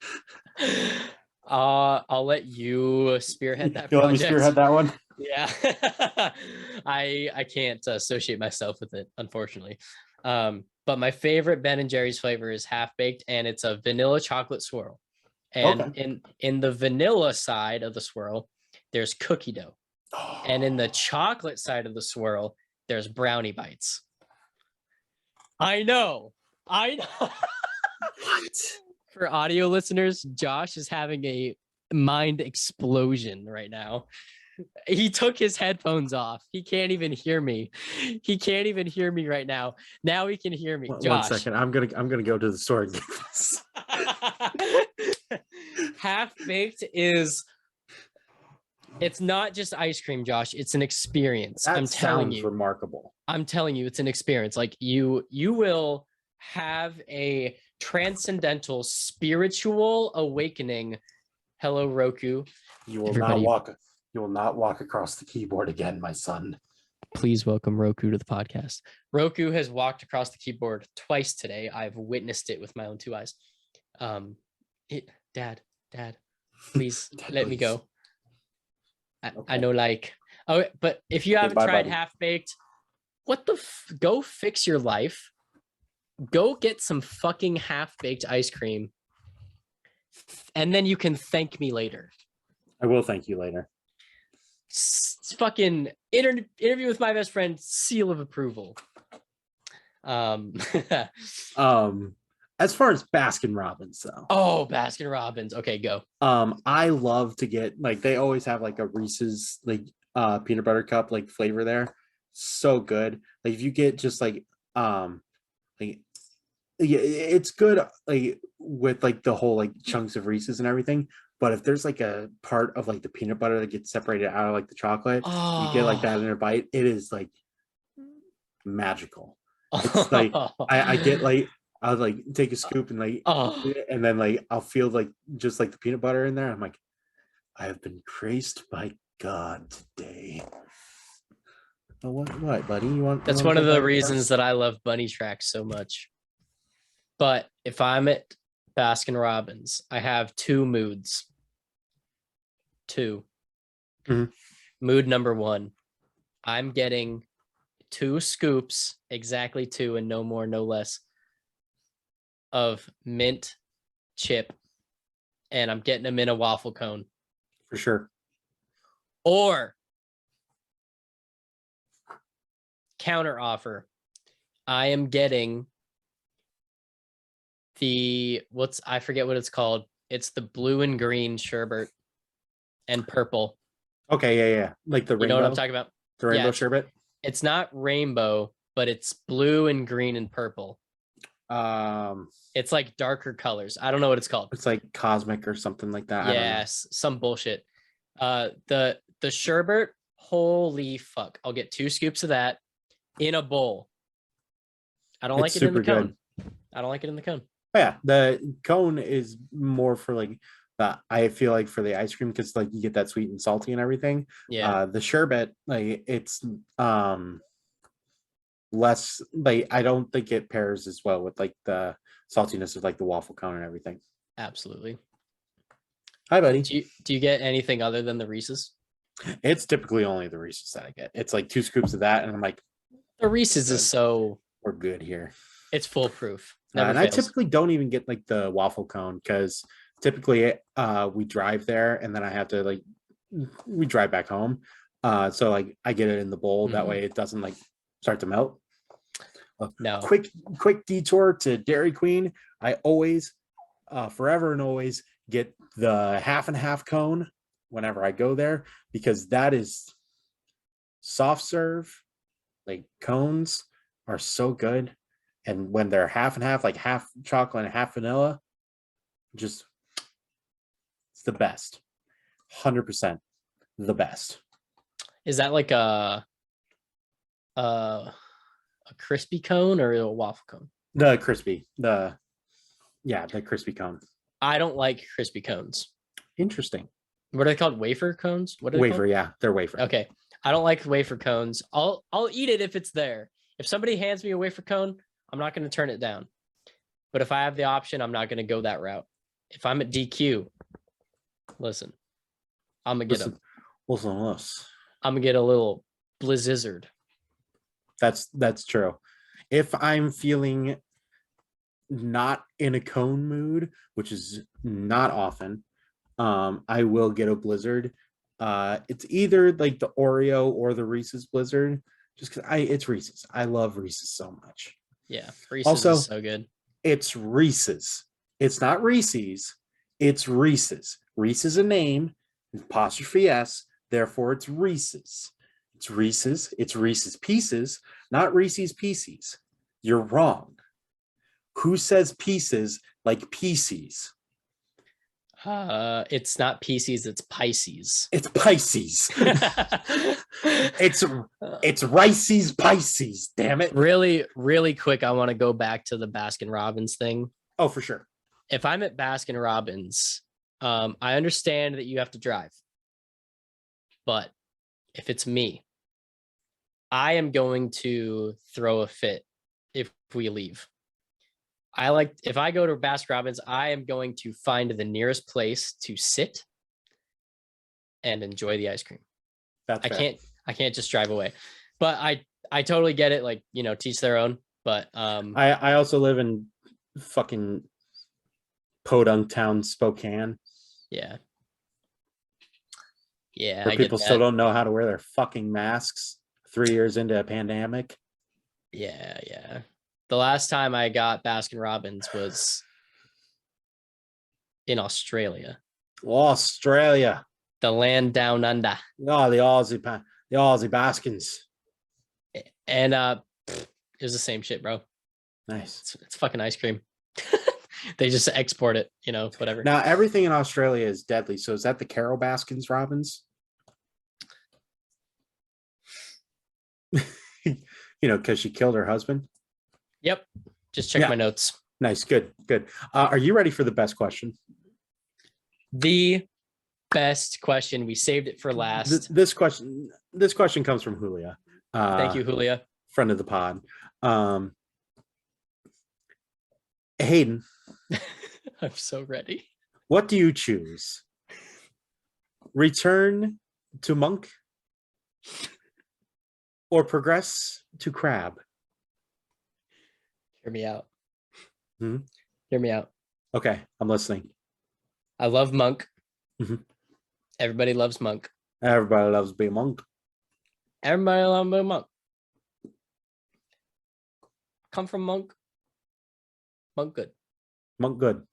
I'll let you spearhead that. You let me spearhead that one? Yeah. I can't associate myself with it, unfortunately. But my favorite Ben and Jerry's flavor is half baked, and it's a vanilla chocolate swirl. And Okay. in the vanilla side of the swirl, there's cookie dough. And in the chocolate side of the swirl, there's brownie bites. I know. What? For audio listeners, Josh is having a mind explosion right now. He took his headphones off. He can't even hear me. He can't even hear me right now. Now he can hear me. One Josh. second. I'm gonna go to the store and get this. Half baked is. It's not just ice cream, Josh. It's an experience. That I'm telling sounds you. remarkable. I'm telling you, it's an experience. Like you will have a transcendental spiritual awakening. Hello, Roku. You will Everybody- not walk across the keyboard again, my son. Please welcome Roku to the podcast. Roku has walked across the keyboard twice today. I've witnessed it with my own two eyes. Dad, please Dad, let me please. go. I Okay. know, like, oh, but if you haven't bye, tried buddy. half baked, what the go fix your life. Go get some fucking half baked ice cream, and then you can thank me later. I will thank you later. Fucking interview with my best friend, seal of approval. As far as Baskin Robbins though. Oh, Baskin Robbins. Okay, go. I love to get like they always have like a Reese's like peanut butter cup like flavor there. So good. Like if you get just like yeah, it's good like with like the whole like chunks of Reese's and everything. But if there's like a part of like the peanut butter that gets separated out of like the chocolate, you get like that in a bite. It is like magical. It's like I get like I'll like take a scoop and like and then like I'll feel like just like the peanut butter in there. I'm like, I have been graced by God today. Oh, what, buddy? You want? That's one of the reasons that I love bunny tracks so much. But if I'm at Baskin Robbins, I have two moods. Mhm. Mood number one, I'm getting 2 scoops, exactly 2 and no more, no less, of mint chip, and I'm getting them in a waffle cone. for sure. Or counter offer, I am getting I forget what it's called. It's the blue and green sherbet and purple. Okay, yeah. Like the rainbow. You know what I'm talking about? The rainbow Yeah, sherbet. It's not rainbow, but it's blue and green and purple. It's like darker colors. I don't know what it's called. It's like cosmic or something like that. Yes, some bullshit. The sherbet, holy fuck. I'll get 2 scoops of that in a bowl. I don't like it in the cone. I don't like it in the cone. Oh, yeah, the cone is more for like I feel like for the ice cream because like you get that sweet and salty and everything. Yeah. The sherbet, like it's less like I don't think it pairs as well with like the saltiness of like the waffle cone and everything. Absolutely. Hi, buddy. Do you get anything other than the Reese's? It's typically only the Reese's that I get. It's like 2 scoops of that, and I'm like, The Reese's is so we're good here. it's foolproof. And Never I fails. typically don't even get like the waffle cone because typically we drive there and then I have to like we drive back home. So like I get it in the bowl that way it doesn't like start to melt. No. Quick detour to Dairy Queen. I always forever and always get the half and half cone whenever I go there because that is soft serve. Like cones are so good. And when they're half and half, like half chocolate and half vanilla, just it's the best. 100% the best. Is that like a crispy cone or a waffle cone? The crispy cone. I don't like crispy cones. Interesting. What are they called? Wafer cones? What are they Wafer, called? yeah, they're wafer. Okay. I don't like wafer cones. I'll eat it if it's there. If somebody hands me a wafer cone, I'm not going to turn it down. But if I have the option, I'm not going to go that route. If I'm at DQ, listen, I'm going to get them. Listen. I'm going to get a little blizzard. That's true. If I'm feeling not in a cone mood, which is not often, I will get a blizzard. It's either like the Oreo or the Reese's Blizzard, just because it's Reese's. I love Reese's so much. Yeah, Reese's Also, is so good. it's Reese's. It's not Reese's. It's Reese's. Reese is a name, apostrophe S. Therefore, it's Reese's. It's Reese's. It's Reese's Pieces, not Reese's Pieces. You're wrong. Who says pieces like Pieces? It's not Pisces, it's Pisces. It's Pisces. It's Rice's Pisces. Damn it. Really, really quick, I want to go back to the Baskin Robbins thing. Oh, for sure. If I'm at Baskin Robbins, I understand that you have to drive. But if it's me, I am going to throw a fit if we leave. If I go to Baskin Robbins, I am going to find the nearest place to sit and enjoy the ice cream. That's fair. I can't just drive away. But I totally get it, like, teach their own. But I also live in fucking Podunk Town, Spokane. Yeah. Yeah. Where people still don't know how to wear their fucking masks 3 years into a pandemic. Yeah. The last time I got Baskin Robbins was in Australia. Australia. The land down under. Oh, the Aussie Baskins. And it was the same shit, bro. Nice. It's fucking ice cream. They just export it, whatever. Now everything in Australia is deadly. So is that the Carol Baskins Robbins? Because she killed her husband. Yep. Just check my notes. Nice. Good. Are you ready for the best question? The best question. We saved it for last. This question comes from Julia. Thank you, Julia. Friend of the pod. Hayden. I'm so ready. What do you choose? Return to monk or progress to crab? Hear me out. Hmm? Hear me out. Okay, I'm listening. I love monk. Mhm. Everybody loves monk. Everybody loves being monk. Everybody loves being monk. Come from monk. Monk good. Monk good.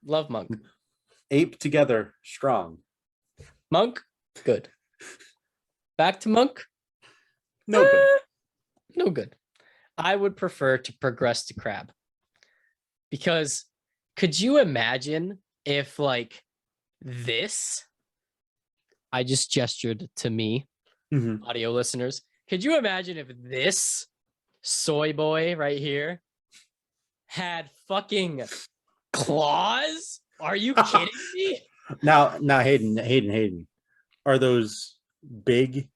Love monk. Ape together strong. Monk good. Back to monk. No good. No good. I would prefer to progress to crab. Because could you imagine if this, I just gestured to me, audio listeners. Could you imagine if this soy boy right here had fucking claws? Are you kidding me? Now, Hayden. Are those big,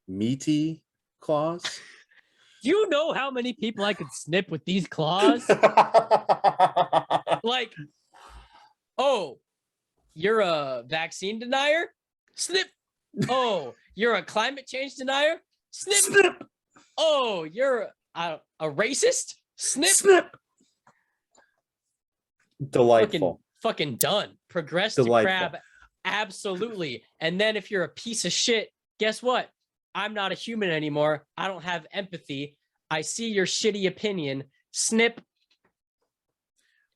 meaty claws? Do you know how many people I could snip with these claws? Oh, you're a vaccine denier? Snip. Oh, you're a climate change denier? Snip. Oh, you're a racist? Snip. Delightful. Fucking done. Progress Delightful. to crab. Absolutely. And then if you're a piece of shit, guess what? I'm not a human anymore. I don't have empathy. I see your shitty opinion. Snip.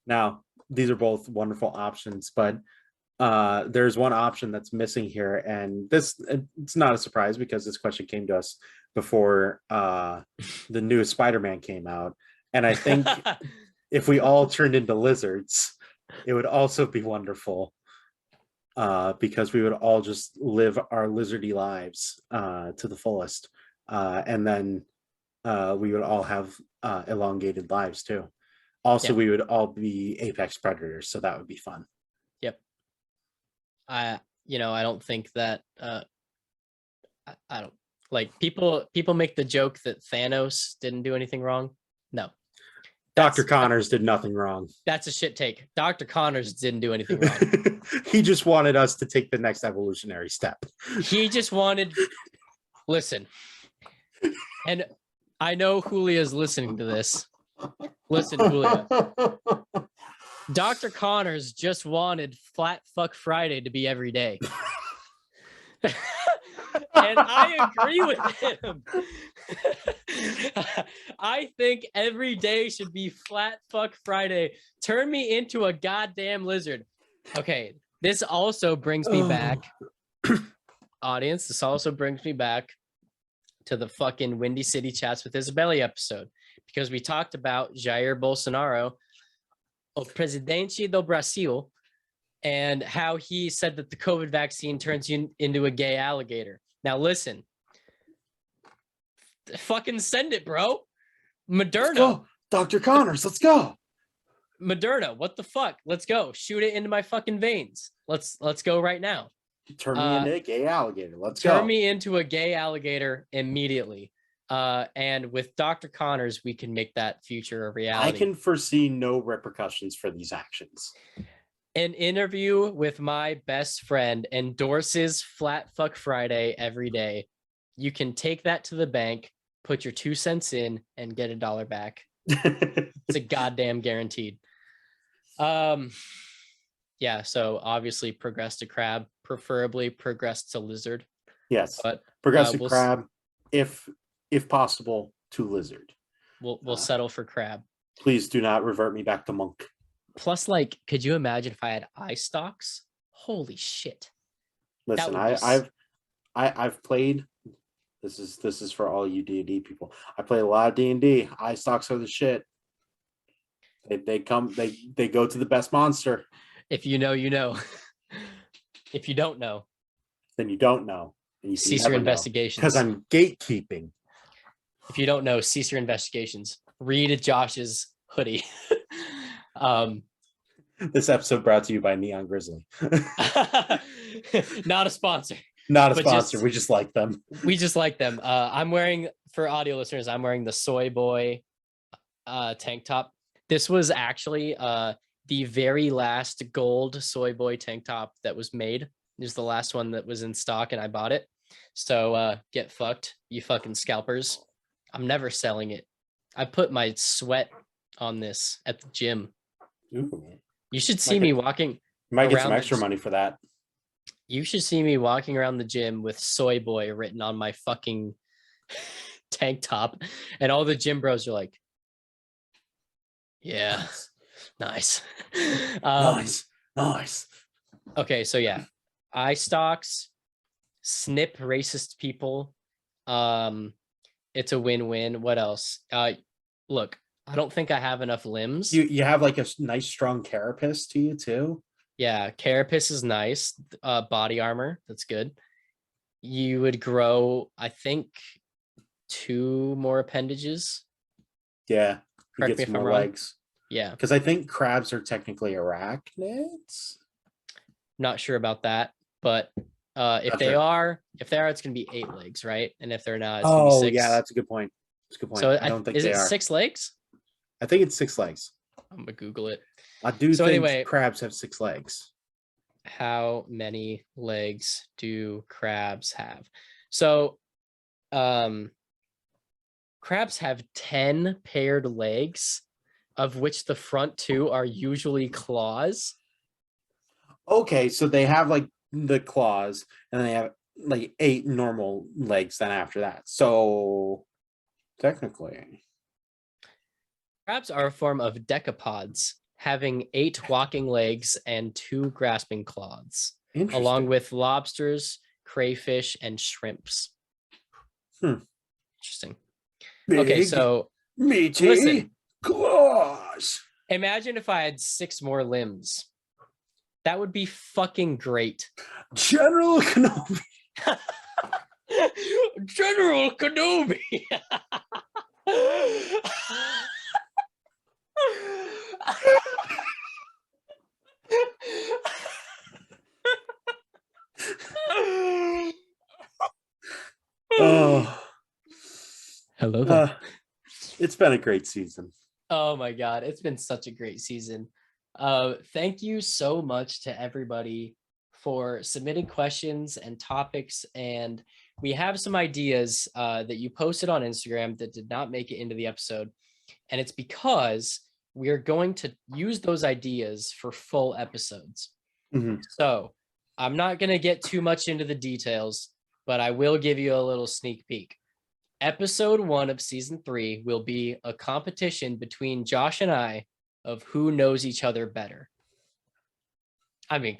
Now, these are both wonderful options, but there's one option that's missing here. And it's not a surprise because this question came to us before the newest Spider-Man came out. And I think if we all turned into lizards, it would also be wonderful. Because we would all just live our lizardy lives to the fullest. And then we would all have elongated lives too. Also, we would all be apex predators, so that would be fun. Yep. I don't think that I don't people make the joke that Thanos didn't do anything wrong. No. Dr. Connors did nothing wrong. That's a shit take. Dr. Connors didn't do anything wrong. He just wanted us to take the next evolutionary step. He just wanted, listen, and I know Julia's listening to this. Listen, Julia. Dr. Connors just wanted Flat Fuck Friday to be every day. And I agree with him. I think every day should be Flat Fuck Friday. Turn me into a goddamn lizard. Okay, this also brings me back, audience. This also brings me back to the fucking Windy City Chats with Isabella episode, because we talked about Jair Bolsonaro, o presidente do Brasil, and how he said that the COVID vaccine turns you into a gay alligator. Now listen, fucking send it, bro. Moderna. Go, Dr. Connors, let's go. Moderna, what the fuck? Let's go. Shoot it into my fucking veins. Let's go right now. Turn me into a gay alligator. Let's go. Turn me into a gay alligator immediately. And with Dr. Connors, we can make that future a reality. I can foresee no repercussions for these actions. An interview with my best friend endorses Flat Fuck Friday every day. You can take that to the bank, put your 2 cents in, and get $1 back. It's a goddamn guaranteed. Yeah, so obviously progress to crab, preferably progress to lizard. Yes, but progress to crab, if possible, to lizard. We'll settle for crab. Please do not revert me back to monk. Plus, like, could you imagine if I had eye stalks? Holy shit! Listen, I've played. This is for all you D&D people. I play a lot of D&D. Eye stalks are the shit. They go to the best monster. If you know, you know. If you don't know, then you don't know. Cease your investigations. Because I'm gatekeeping. If you don't know, cease your investigations. Read Josh's hoodie. This episode brought to you by Neon Grizzly. Not a sponsor. Not a sponsor. We just like them. We just like them. I'm wearing, for audio listeners, I'm wearing the Soy Boy tank top. This was actually the very last gold Soy Boy tank top that was made. It was the last one that was in stock, and I bought it. So get fucked, you fucking scalpers. I'm never selling it. I put my sweat on this at the gym. Ooh. You should see me walking. You might get some extra money for that. You should see me walking around the gym with Soy Boy written on my fucking tank top. And all the gym bros are like, yeah, nice. Nice. Okay, so yeah. Eye stalks, snip racist people. It's a win-win. What else? Look, I don't think I have enough limbs. You have like a nice strong carapace to you too. Yeah, carapace is nice. Body armor, that's good. You would grow, I think, 2 more appendages. Yeah, you Correct get me some if I'm more wrong. legs. Yeah, because I think crabs are technically arachnids. not sure about that, but if they are, it's gonna be 8 legs, right? And if they're not, it's gonna be 6. Yeah, that's a good point. That's a good point. So I don't think is they it are. 6 legs? I think it's 6 legs. I'm gonna Google it. I do So think anyway, crabs have 6 legs. How many legs do crabs have? So crabs have 10 paired legs, of which the front 2 are usually claws. Okay, so they have like the claws, and they have like 8 normal legs then after that. So technically, Crabs are a form of decapods, having 8 walking legs and 2 grasping claws, along with lobsters, crayfish, and shrimps. Interesting. Okay, so meaty listen. claws. Imagine if I had 6 more limbs. That would be fucking great. General Kenobi. General Kenobi. Oh, hello there. It's been a great season. Oh my god, it's been such a great season. Thank you so much to everybody for submitting questions and topics, and we have some ideas that you posted on Instagram that did not make it into the episode, and it's because we are going to use those ideas for full episodes. So I'm not going to get too much into the details, but I will give you a little sneak peek. episode 1 of season 3 will be a competition between Josh and I of who knows each other better. I mean,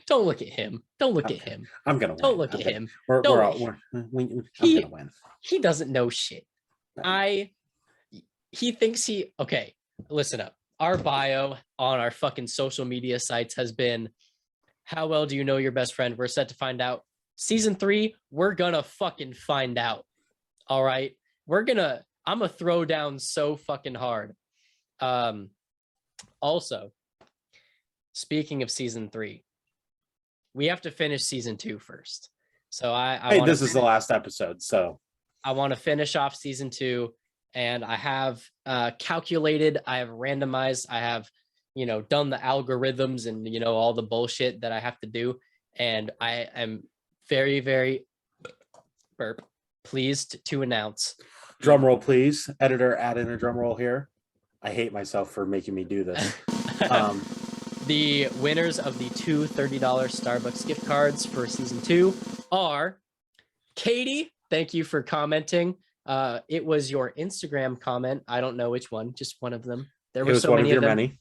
don't look at him. Don't look at him. I'm gonna win. Don't look at him. I'm gonna win. He doesn't know shit. No. He thinks okay, listen up. Our bio on our fucking social media sites has been, how well do you know your best friend? We're set to find out. Season 3, we're gonna fucking find out. All right. I'm gonna throw down so fucking hard. Also, speaking of season 3, we have to finish season 2 first. So this is the last episode. So I want to finish off season 2, and I have calculated, I have randomized, I have, done the algorithms and, all the bullshit that I have to do. And I am very, very pleased to announce. Drum roll, please. Editor, add in a drum roll here. I hate myself for making me do this. The winners of the two $30 Starbucks gift cards for season 2 are Katie. Thank you for commenting. It was your Instagram comment. I don't know which one, just one of them. There were so many of them. Many.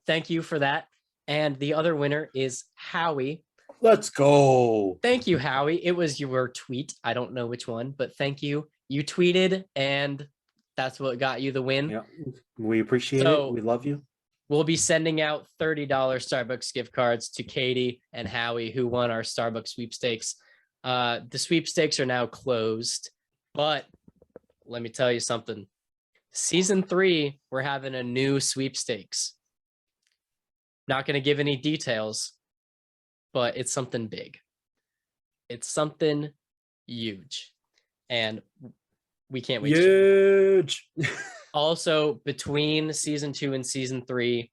Thank you for that. And the other winner is Howie. Let's go. Thank you, Howie. It was your tweet. I don't know which one, but thank you. You tweeted, and that's what got you the win. Yeah, we appreciate it. We love you. We'll be sending out $30 Starbucks gift cards to Katie and Howie, who won our Starbucks sweepstakes. The sweepstakes are now closed, but let me tell you something. Season 3, we're having a new sweepstakes. Not going to give any details, but it's something big. It's something huge. And we can't wait. Huge. Also, between season 2 and season 3,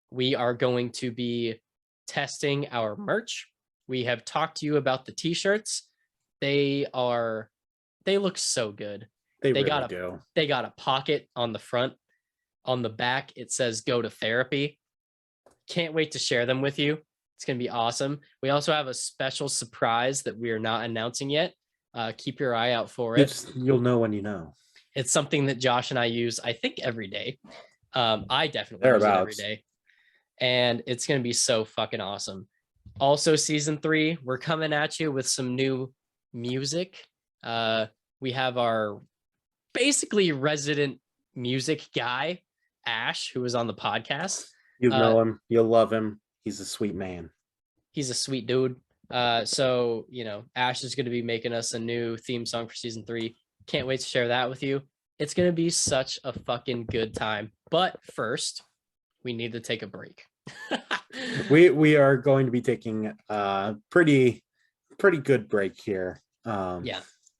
we are going to be testing our merch. We have talked to you about the t-shirts. They look so good. They really do. They got a pocket on the front. On the back, it says "Go to Therapy." Can't wait to share them with you. It's going to be awesome. We also have a special surprise that we are not announcing yet. Keep your eye out for it. You'll know when you know. It's something that Josh and I use, I think, every day. I definitely use it every day. And it's going to be so fucking awesome. Also, season 3, we're coming at you with some new music. We have our basically resident music guy, Ash, who was on the podcast. You know him. You'll love him. He's a sweet man. He's a sweet dude. So, Ash is going to be making us a new theme song for season 3. Can't wait to share that with you. It's going to be such a fucking good time. But first, we need to take a break. we are going to be taking a pretty good break here. Yeah.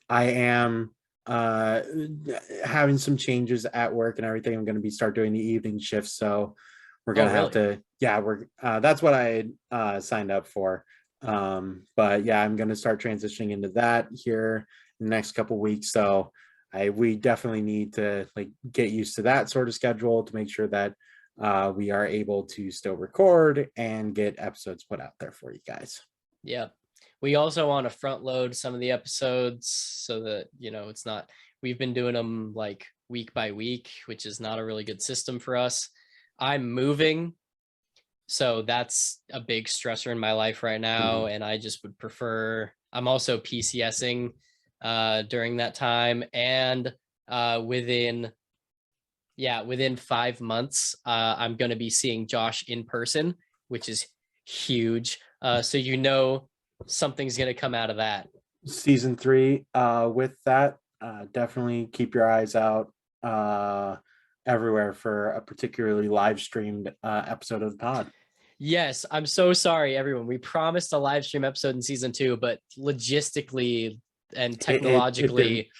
I am having some changes at work and everything. I'm going to start doing the evening shift, so we're going to have to, that's what I signed up for. But yeah, I'm going to start transitioning into that here in the next couple weeks. So we definitely need to get used to that sort of schedule to make sure that we are able to still record and get episodes put out there for you guys. Yeah. We also want to front load some of the episodes so that, it's not, we've been doing them week by week, which is not a really good system for us. I'm moving, so that's a big stressor in my life right now. And I just would prefer, I'm also PCSing during that time. And within 5 months, I'm going to be seeing Josh in person, which is huge. So, something's going to come out of that. Season 3, with that, definitely keep your eyes out everywhere for a particularly live streamed episode of the pod. Yes, I'm so sorry, everyone. We promised a live stream episode in season 2, but logistically and technologically,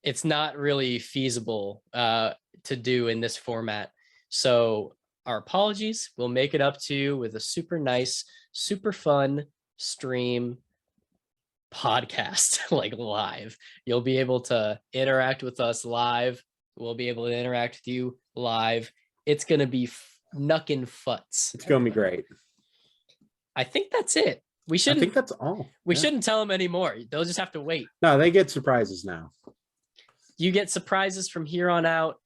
it's not really feasible to do in this format. So our apologies. We'll make it up to you with a super nice, super fun stream podcast, live. You'll be able to interact with us live. We'll be able to interact with you live. It's going to be knuckin' futs. It's going to be great. I think that's it. We I shouldn't. think that's all. We Yeah. shouldn't tell them anymore. They'll just have to wait. No, they get surprises now. You get surprises from here on out.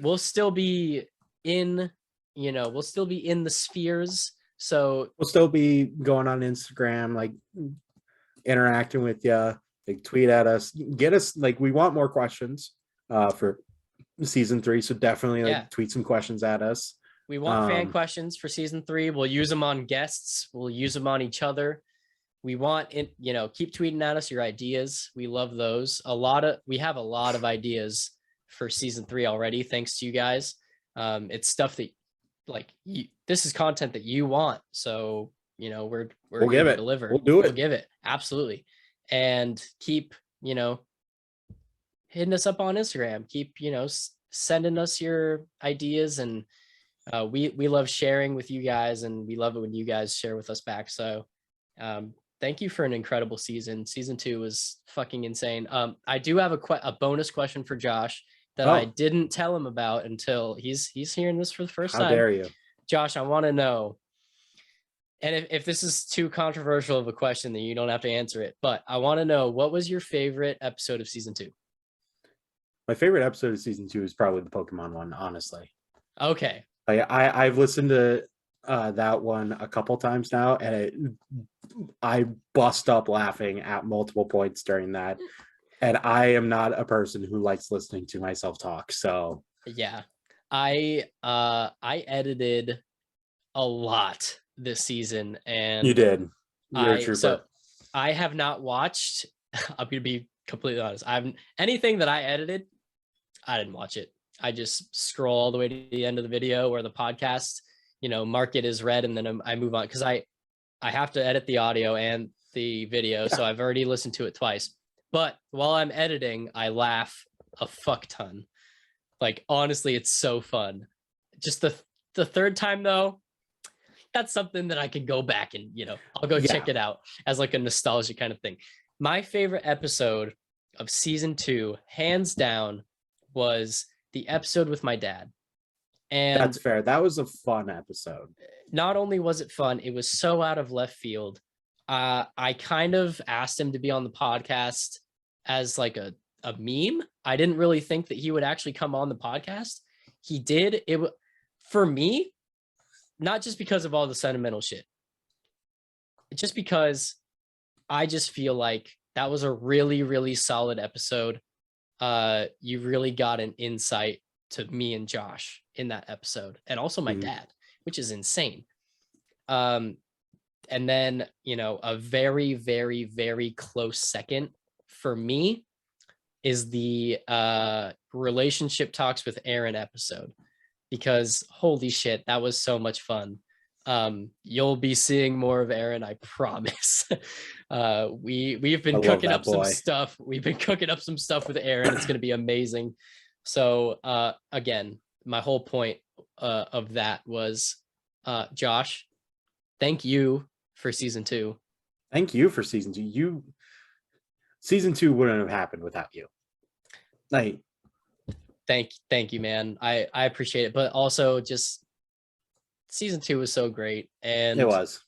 We'll still be in, we'll still be in the spheres. So We'll still be going on Instagram, like interacting with you. Like tweet at us, get us like we want more questions for season 3. So definitely tweet some questions at us. we want fan questions for season 3. We'll use them on guests. We'll use them on each other. We want it, keep tweeting at us your ideas. We love those. We have a lot of ideas for season 3 already, thanks to you guys. It's stuff that this is content that you want. So, we'll give it. deliver. We'll do it. We'll give it. Absolutely. And keep, hitting us up on Instagram. Keep, sending us your ideas. And we love sharing with you guys, and we love it when you guys share with us back. So thank you for an incredible season. Season 2 was fucking insane. I do have a bonus question for Josh that I didn't tell him about until he's hearing this for the first time. How dare you? Josh, I want to know, and if this is too controversial of a question, then you don't have to answer it, but I want to know, what was your favorite episode of season 2? My favorite episode of season 2 is probably the Pokemon one, honestly. Okay. I've listened to that one a couple times now, and I bust up laughing at multiple points during that. And I am not a person who likes listening to myself talk. So yeah, I edited a lot this season, and you did. You're a trooper. So I have not watched. I'm gonna be completely honest. Anything that I edited, I didn't watch it. I just scroll all the way to the end of the video or the podcast. Mark it as read, and then I move on because I have to edit the audio and the video. So I've already listened to it twice. But while I'm editing, I laugh a fuck ton. Like, honestly, it's so fun. Just the third time though, that's something that I can go back and, I'll go check it out as like a nostalgia kind of thing. My favorite episode of season 2, hands down, was the episode with my dad. And that's fair. That was a fun episode. Not only was it fun, it was so out of left field. I kind of asked him to be on the podcast as like a meme. I didn't really think that he would actually come on the podcast. He did. For me, not just because of all the sentimental shit, just because I just feel like that was a really, really solid episode. You really got an insight to me and Josh in that episode, and also my dad, which is insane. And then, a very, very, very close second for me is the relationship talks with Aaron episode, because holy shit, that was so much fun. You'll be seeing more of Aaron, I promise. We've been cooking up some stuff. We've been cooking up some stuff with Aaron. It's going to be amazing. So again, my whole point of that was, Josh, thank you for season 2. Thank you for season 2. Season 2 wouldn't have happened without you. Like, thank you, man. I appreciate it. But also, just season 2 was so great. And it was.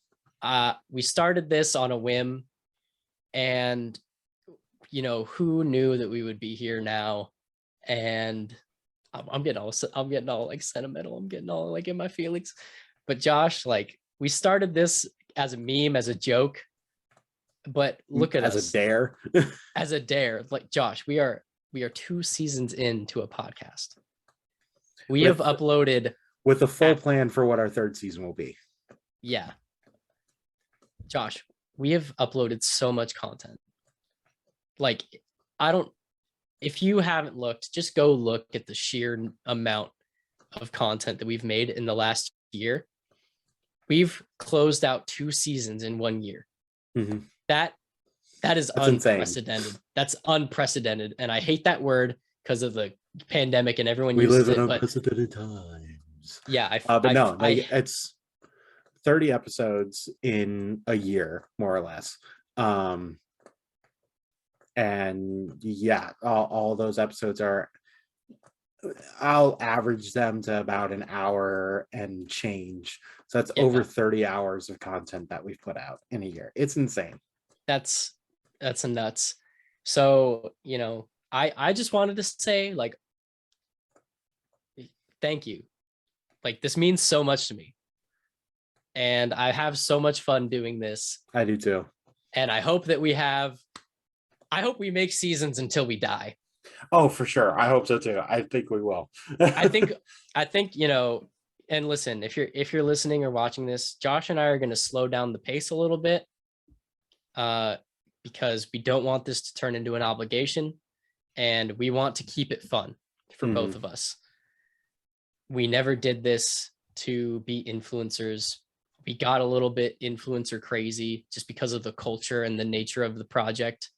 We started this on a whim, and who knew that we would be here now? And I'm getting all like sentimental. I'm getting all like in my feelings. But Josh, like, we started this as a meme, as a joke, but look at us as a dare. As a dare. Like, Josh, we are 2 seasons into a podcast. We have uploaded with a full plan for what our 3rd season will be. Yeah. Josh, we have uploaded so much content. Like, if you haven't looked, just go look at the sheer amount of content that we've made in the last year. We've closed out 2 seasons in 1 year. Mm-hmm. That is unprecedented. Insane. That's unprecedented. And I hate that word because of the pandemic and everyone we uses live in it, unprecedented times. Yeah. It's 30 episodes in a year, more or less. And yeah, all those episodes are I'll average them to about an hour and change. So that's Yeah. over 30 hours of content that we've put out in a year. It's insane. That's a nuts. So, I just wanted to say, like, thank you. Like, this means so much to me. And I have so much fun doing this. I do too. And I hope we make seasons until we die. Oh, for sure. I hope so too. I think we will. I think, and listen, if you're listening or watching this, Josh and I are going to slow down the pace a little bit, because we don't want this to turn into an obligation, and we want to keep it fun for both of us. We never did this to be influencers. We got a little bit influencer crazy just because of the culture and the nature of the project.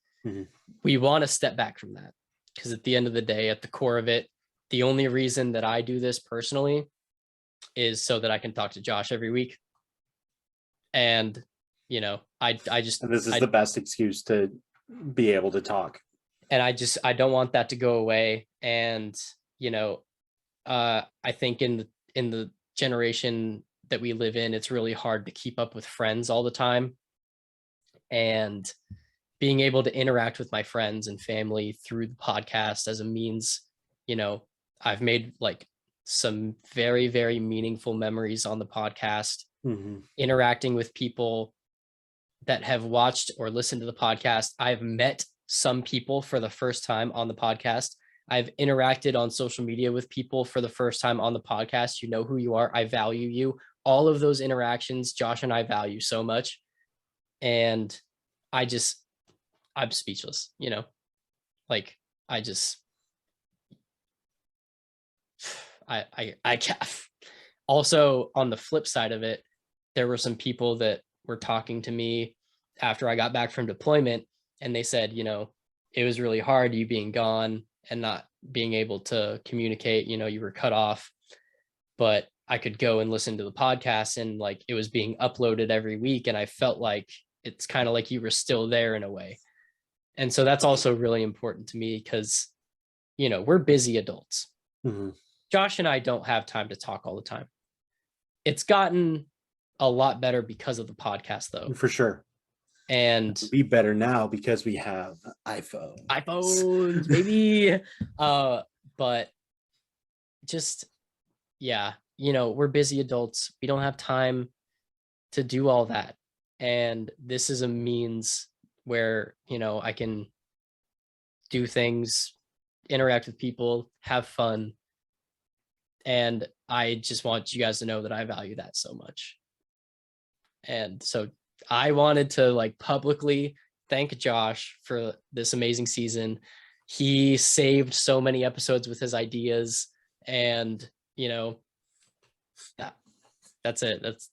We want to step back from that, because at the end of the day, at the core of it, the only reason that I do this personally is so that I can talk to Josh every week. And, I just, and this is the best excuse to be able to talk. And I don't want that to go away. And, I think in the generation that we live in, it's really hard to keep up with friends all the time. And being able to interact with my friends and family through the podcast as a means, I've made like some very, very meaningful memories on the podcast, interacting with people that have watched or listened to the podcast. I've met some people for the first time on the podcast. I've interacted on social media with people for the first time on the podcast. You know who you are. I value you. All of those interactions, Josh and I value so much. And I'm speechless, like I can't. Also, on the flip side of it, there were some people that were talking to me after I got back from deployment, and they said, it was really hard, you being gone and not being able to communicate, you were cut off, but I could go and listen to the podcast, and like it was being uploaded every week, and I felt like it's kind of like you were still there in a way. And so that's also really important to me, because, we're busy adults. Josh and I don't have time to talk all the time. It's gotten a lot better because of the podcast, though. For sure. And it'll be better now because we have iPhones, baby. But just, yeah, we're busy adults. We don't have time to do all that. And this is a means where, I can do things, interact with people, have fun. And I just want you guys to know that I value that so much. And so I wanted to like publicly thank Josh for this amazing season. He saved so many episodes with his ideas, and that's it.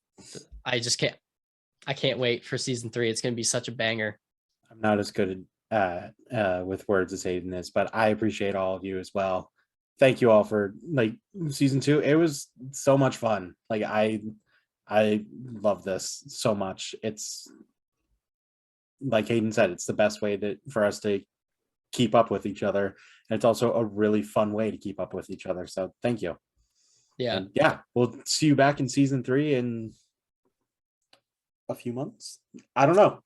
I can't wait for season 3. It's going to be such a banger. I'm not as good with words as Hayden is, but I appreciate all of you as well. Thank you all for like season 2. It was so much fun. Like I love this so much. It's like Hayden said, it's the best way for us to keep up with each other. And it's also a really fun way to keep up with each other. So thank you. Yeah. And yeah. We'll see you back in season 3 in a few months. I don't know.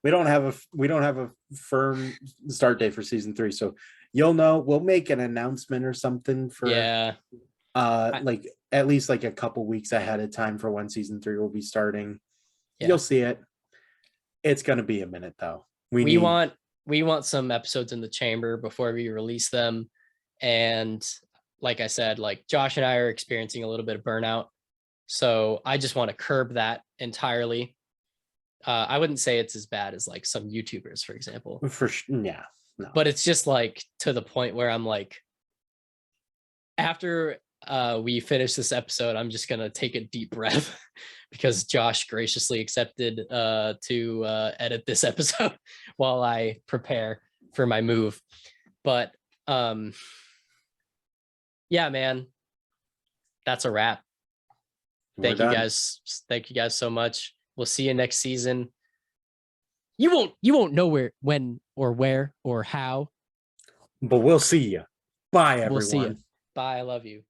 We don't have a firm start date for season 3. So you'll know. We'll make an announcement or something for like at least like a couple weeks ahead of time for when season 3 will be starting. You'll see it. It's gonna be a minute though. We want some episodes in the chamber before we release them. And like I said, like Josh and I are experiencing a little bit of burnout. So I just want to curb that entirely. I wouldn't say it's as bad as like some YouTubers, for example. For sure. Yeah. No. But it's just like to the point where I'm like, after we finish this episode, I'm just gonna take a deep breath because Josh graciously accepted to edit this episode while I prepare for my move. But yeah, man, that's a wrap. Thank you guys. Thank you guys so much. We'll see you next season. You won't know when or where or how, but we'll see you. Bye, everyone. We'll see you. Bye. I love you.